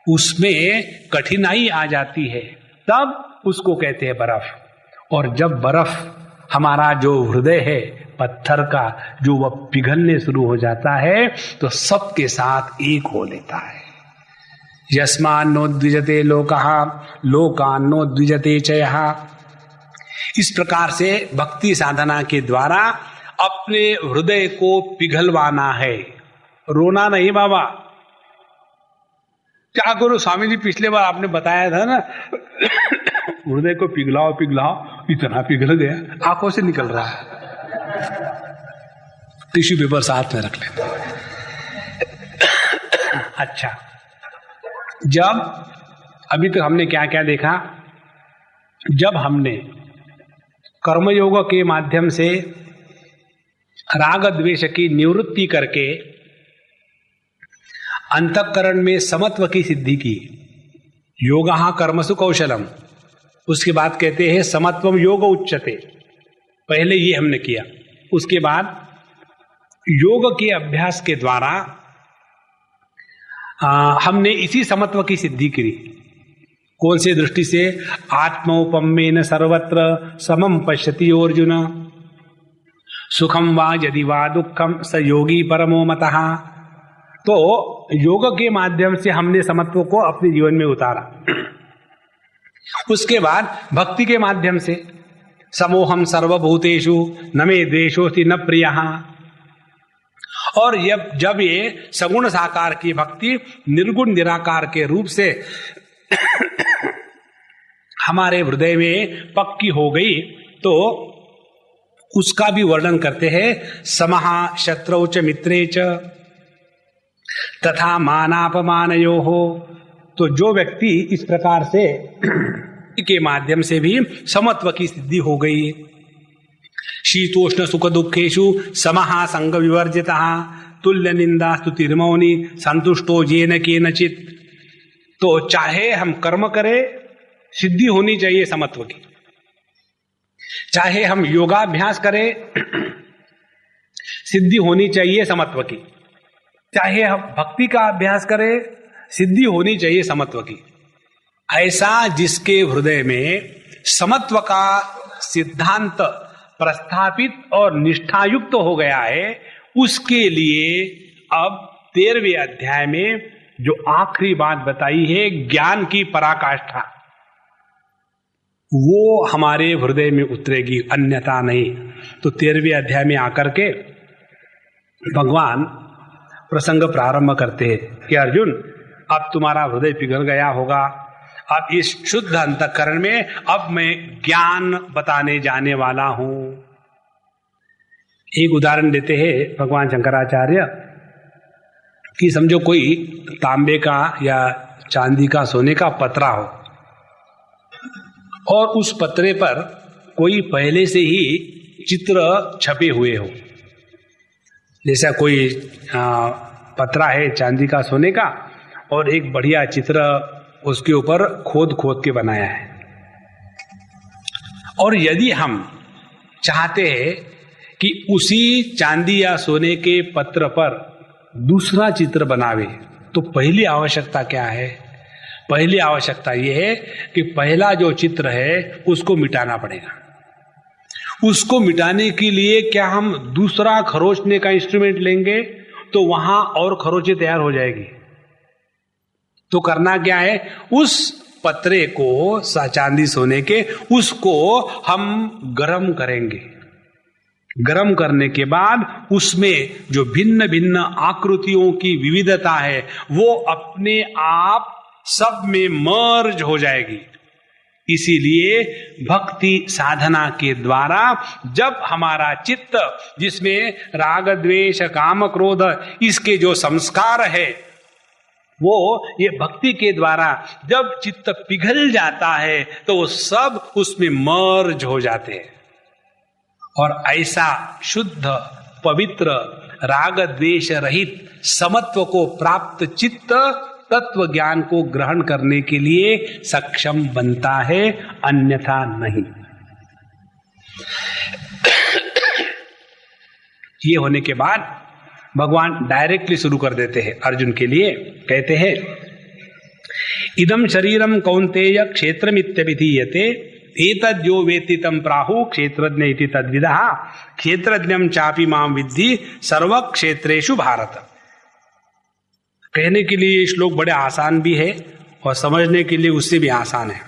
उसमें कठिनाई आ जाती है, तब उसको कहते हैं बर्फ। और जब बर्फ हमारा जो हृदय है पत्थर का, जो वह पिघलने शुरू हो जाता है, तो सबके साथ एक हो लेता है। यस्मान्नो द्विजते लोकः लोकान्नो द्विजते च यः। इस प्रकार से भक्ति साधना के द्वारा अपने हृदय को पिघलवाना है, रोना नहीं बाबा। क्या करो स्वामी जी, पिछले बार आपने बताया था ना हृदय को पिघलाओ पिघलाओ, इतना पिघल गया आंखों से निकल रहा है। टिश्यू पेपर साथ में रख लेते। अच्छा, जब अभी तक हमने क्या क्या देखा? जब हमने कर्मयोग के माध्यम से राग द्वेष की निवृत्ति करके अंतःकरण में समत्व की सिद्धि की, योगः कर्मसु कौशलम, उसके बाद कहते हैं समत्वम योग उच्यते। पहले ये हमने किया, उसके बाद योग के अभ्यास के द्वारा हमने इसी समत्व की सिद्धि की। कौन से दृष्टि से? आत्मौपम्येन सर्वत्र समम पश्यति अर्जुन, सुखम वा यदि वा दुखम स योगी परमो मतः। तो योग के माध्यम से हमने समत्व को अपने जीवन में उतारा। उसके बाद भक्ति के माध्यम से समोहम सर्वभूतेषु न मे द्वेषोऽस्ति न प्रियः। और जब ये सगुण साकार की भक्ति निर्गुण निराकार के रूप से हमारे हृदय में पक्की हो गई, तो उसका भी वर्णन करते हैं। समः शत्रौ च मित्रे च तथा मानापमानयोः। तो जो व्यक्ति इस प्रकार से के माध्यम से भी समत्व की सिद्धि हो गई। शीतोष्ण सुख दुखेषु समः संग विवर्जितः तुल्य निंदा स्तुतिर्मौनी संतुष्टो येन केनचित्। तो चाहे हम कर्म करें, सिद्धि होनी चाहिए समत्व की। चाहे हम योगाभ्यास करें, सिद्धि होनी चाहिए समत्व की। चाहे हम भक्ति का अभ्यास करें, सिद्धि होनी चाहिए समत्व की। ऐसा जिसके हृदय में समत्व का सिद्धांत प्रस्थापित और निष्ठायुक्त हो गया है, उसके लिए अब 13वें अध्याय में जो आखिरी बात बताई है, ज्ञान की पराकाष्ठा, वो हमारे हृदय में उतरेगी, अन्यथा नहीं। तो 13वें अध्याय में आकर के भगवान प्रसंग प्रारंभ करते हैं कि अर्जुन, अब तुम्हारा हृदय पिघल गया होगा, अब इस शुद्ध अंतःकरण में अब मैं ज्ञान बताने जाने वाला हूं। एक उदाहरण देते हैं भगवान शंकराचार्य कि समझो कोई तांबे का या चांदी का, सोने का पतरा हो, और उस पतरे पर कोई पहले से ही चित्र छपे हुए हो। जैसा कोई पतरा है चांदी का, सोने का, और एक बढ़िया चित्र उसके ऊपर खोद खोद के बनाया है। और यदि हम चाहते हैं कि उसी चांदी या सोने के पत्र पर दूसरा चित्र बनावे, तो पहली आवश्यकता क्या है? पहली आवश्यकता यह है कि पहला जो चित्र है उसको मिटाना पड़ेगा। उसको मिटाने के लिए क्या हम दूसरा खरोचने का इंस्ट्रूमेंट लेंगे तो वहां और खरोचे तैयार हो जाएगी। तो करना क्या है? उस पत्रे को, चांदी सोने के, उसको हम गरम करेंगे। गरम करने के बाद उसमें जो भिन्न भिन्न आकृतियों की विविधता है वो अपने आप सब में मर्ज हो जाएगी। इसीलिए भक्ति साधना के द्वारा जब हमारा चित्त, जिसमें राग द्वेष काम क्रोध इसके जो संस्कार है, वो ये भक्ति के द्वारा जब चित्त पिघल जाता है तो वो सब उसमें मर्ज हो जाते हैं। और ऐसा शुद्ध पवित्र राग द्वेष रहित समत्व को प्राप्त चित्त तत्व ज्ञान को ग्रहण करने के लिए सक्षम बनता है, अन्यथा नहीं। ये होने के बाद भगवान डायरेक्टली शुरू कर देते हैं अर्जुन के लिए। कहते हैं इदम शरीरम कौन्तेय क्षेत्रमित्यभिधीयते एतद्यो वेत्ति तं प्राहु क्षेत्रज्ञ इति तद्विदः क्षेत्रज्ञं चापि मां विद्धि सर्व क्षेत्रेषु भारत। कहने के लिए ये श्लोक बड़े आसान भी है और समझने के लिए उससे भी आसान है।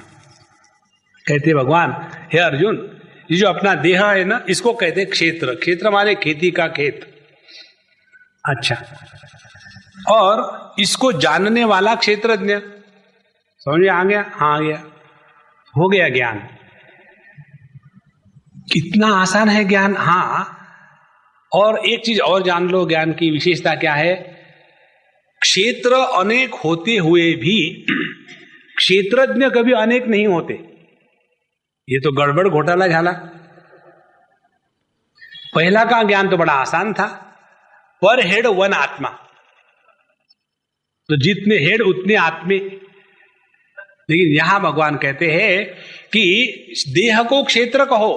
कहते भगवान, हे अर्जुन, ये जो अपना देह है ना, इसको कहते क्षेत्र। क्षेत्र माने खेती का खेत। अच्छा, और इसको जानने वाला क्षेत्रज्ञ। समझ में आ गया? हाँ आ गया, हो गया ज्ञान। कितना आसान है ज्ञान। हाँ, और एक चीज और जान लो, ज्ञान की विशेषता क्या है। क्षेत्र अनेक होते हुए भी क्षेत्रज्ञ कभी अनेक नहीं होते। ये तो गड़बड़ घोटाला झाला। पहला का ज्ञान तो बड़ा आसान था, पर हेड वन आत्मा, तो जितने हेड उतने आत्मे। लेकिन यहां भगवान कहते हैं कि देह को क्षेत्र कहो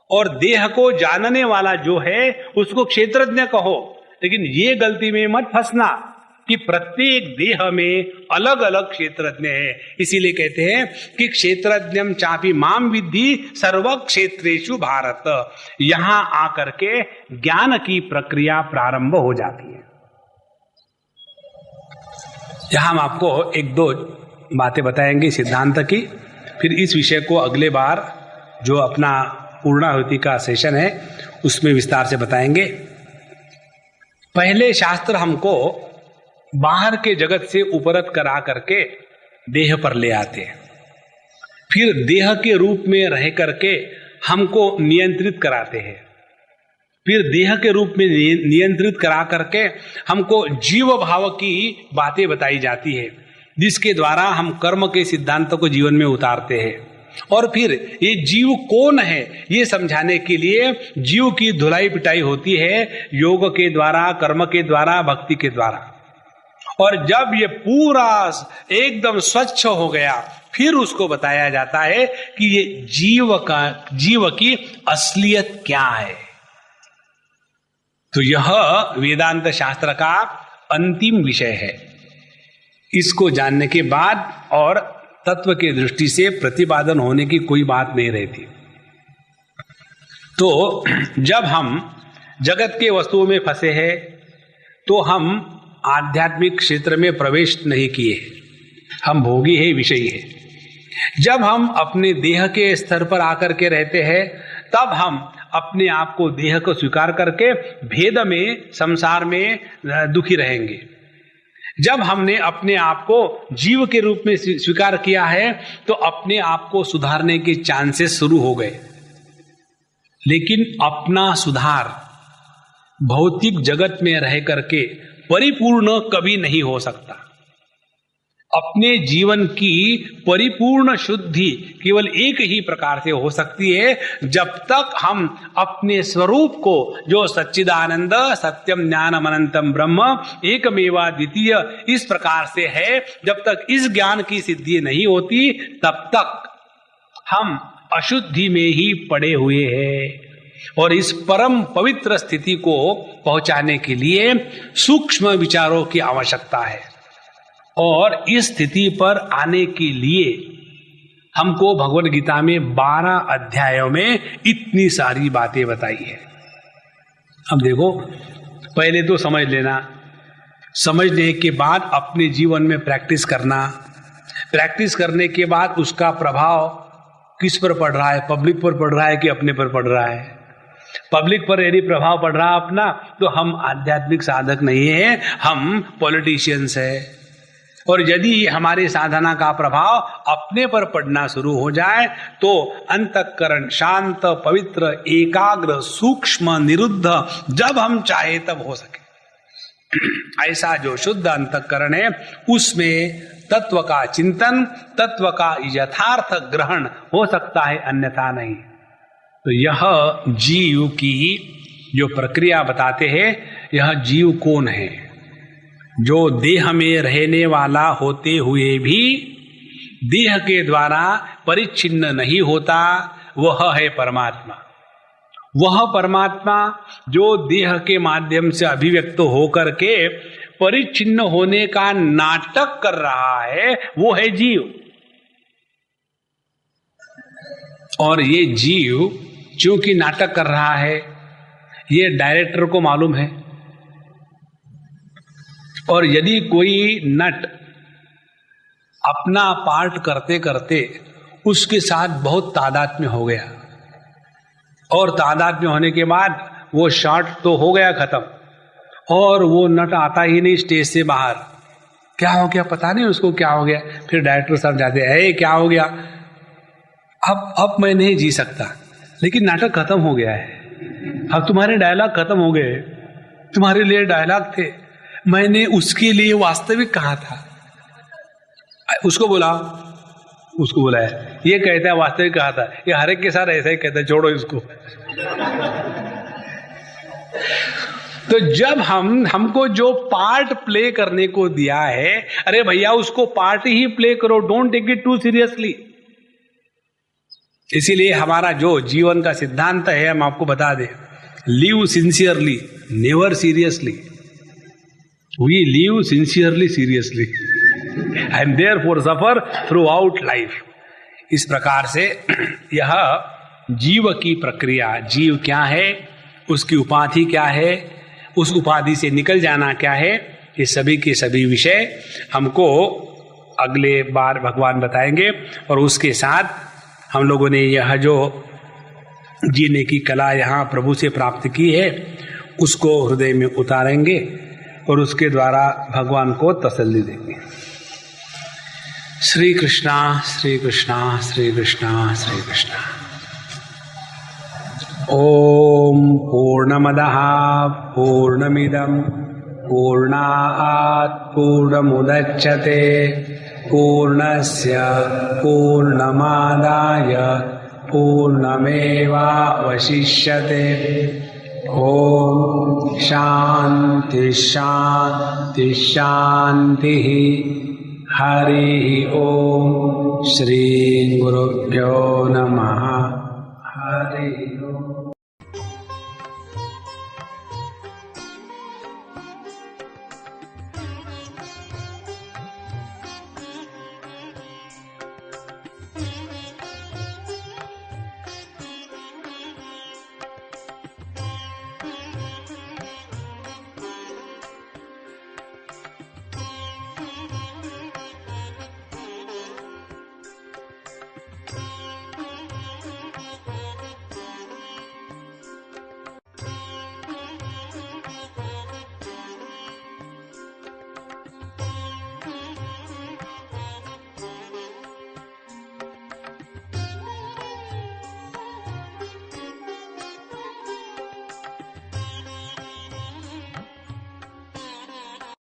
और देह को जानने वाला जो है उसको क्षेत्रज्ञ कहो। लेकिन ये गलती में मत फंसना कि प्रत्येक देह में अलग अलग क्षेत्रज्ञ है। इसीलिए कहते हैं कि क्षेत्रज्ञम चापि माम विद्धि सर्व क्षेत्रेषु भारत। यहां आकर के ज्ञान की प्रक्रिया प्रारंभ हो जाती है। यहां हम आपको एक दो बातें बताएंगे सिद्धांत की, फिर इस विषय को अगले बार जो अपना पूर्णाहुति का सेशन है उसमें विस्तार से बताएंगे। पहले शास्त्र हमको बाहर के जगत से उपरत करा करके देह पर ले आते हैं, फिर देह के रूप में रह करके हमको नियंत्रित कराते हैं, फिर देह के रूप में नियंत्रित करा करके हमको जीव भाव की बातें बताई जाती है, जिसके द्वारा हम कर्म के सिद्धांतों को जीवन में उतारते हैं। और फिर ये जीव कौन है ये समझाने के लिए जीव की धुलाई पिटाई होती है, योग के द्वारा, कर्म के द्वारा, भक्ति के द्वारा। और जब ये पूरा एकदम स्वच्छ हो गया, फिर उसको बताया जाता है कि ये जीव की असलियत क्या है। तो यह वेदांत शास्त्र का अंतिम विषय है। इसको जानने के बाद और तत्व की दृष्टि से प्रतिपादन होने की कोई बात नहीं रहती। तो जब हम जगत के वस्तुओं में फंसे हैं तो हम आध्यात्मिक क्षेत्र में प्रवेश नहीं किए, हम भोगी है, विषयी है। जब हम अपने देह के स्तर पर आकर के रहते हैं तब हम अपने आप को, देह को स्वीकार करके भेद में, संसार में दुखी रहेंगे। जब हमने अपने आप को जीव के रूप में स्वीकार किया है तो अपने आप को सुधारने के चांसेस शुरू हो गए। लेकिन अपना सुधार भौतिक जगत में रह करके परिपूर्ण कभी नहीं हो सकता। अपने जीवन की परिपूर्ण शुद्धि केवल एक ही प्रकार से हो सकती है, जब तक हम अपने स्वरूप को, जो सच्चिदानंद सत्यम ज्ञानम अनंतम ब्रह्म एकमेवा द्वितीय इस प्रकार से है, जब तक इस ज्ञान की सिद्धि नहीं होती तब तक हम अशुद्धि में ही पड़े हुए हैं। और इस परम पवित्र स्थिति को पहुंचाने के लिए सूक्ष्म विचारों की आवश्यकता है। और इस स्थिति पर आने के लिए हमको भगवद गीता में 12 अध्यायों में इतनी सारी बातें बताई है। अब देखो, पहले तो समझ लेना, समझने के बाद अपने जीवन में प्रैक्टिस करना, प्रैक्टिस करने के बाद उसका प्रभाव किस पर पड़ रहा है, पब्लिक पर पड़ रहा है कि अपने पर पड़ रहा है। पब्लिक पर यदि प्रभाव पड़ रहा अपना, तो हम आध्यात्मिक साधक नहीं है, हम पॉलिटिशियंस है। और यदि हमारी साधना का प्रभाव अपने पर पड़ना शुरू हो जाए तो अंतःकरण शांत, पवित्र, एकाग्र, सूक्ष्म, निरुद्ध जब हम चाहे तब हो सके। ऐसा जो शुद्ध अंतःकरण है उसमें तत्व का चिंतन, तत्व का यथार्थ ग्रहण हो सकता है, अन्यथा नहीं। तो यह जीव की जो प्रक्रिया बताते हैं, यह जीव कौन है? जो देह में रहने वाला होते हुए भी देह के द्वारा परिच्छिन्न नहीं होता, वह है परमात्मा। वह परमात्मा जो देह के माध्यम से अभिव्यक्त होकर के परिचिन्न होने का नाटक कर रहा है, वो है जीव। और ये जीव चूंकि नाटक कर रहा है, ये डायरेक्टर को मालूम है। और यदि कोई नट अपना पार्ट करते करते उसके साथ बहुत तादात्म्य हो गया, और तादात्म्य होने के बाद वो शॉट तो हो गया खत्म, और वो नट आता ही नहीं स्टेज से बाहर, क्या हो गया पता नहीं उसको क्या हो गया। फिर डायरेक्टर साहब जाते हैं, क्या हो गया, अब मैं नहीं जी सकता, लेकिन नाटक खत्म हो गया है, अब तुम्हारे डायलॉग खत्म हो गए, तुम्हारे लिए डायलॉग थे, मैंने उसके लिए वास्तविक कहा था। उसको बोला है, ये कहता है वास्तविक कहा था, ये हर एक के साथ ऐसा ही कहता है, छोड़ो इसको। तो जब हमको जो पार्ट प्ले करने को दिया है, अरे भैया उसको पार्ट ही प्ले करो, don't take it too seriously. इसीलिए हमारा जो जीवन का सिद्धांत है, हम आपको बता दें, live sincerely, never seriously. We live sincerely, seriously, and therefore suffer throughout life. इस प्रकार से यह जीव की प्रक्रिया, जीव क्या है, उसकी उपाधि क्या है, उस उपाधि से निकल जाना क्या है, ये सभी के सभी विषय हमको अगले बार भगवान बताएंगे। और उसके साथ हम लोगों ने यह जो जीने की कला यहाँ प्रभु से प्राप्त की है, उसको हृदय में उतारेंगे और उसके द्वारा भगवान को तसल्ली देंगे। श्री कृष्णा श्री कृष्णा श्री कृष्णा श्री कृष्णा। ओम पूर्णमदः पूर्णमिदं पूर्णात् पूर्णमुदच्यते पूर्णस्य पूर्णमादाय पूर्णमेवावशिष्यते। ओम शांति शांति शांति। हरि ओम। श्री गुरुभ्यो नमः। हरि ओम।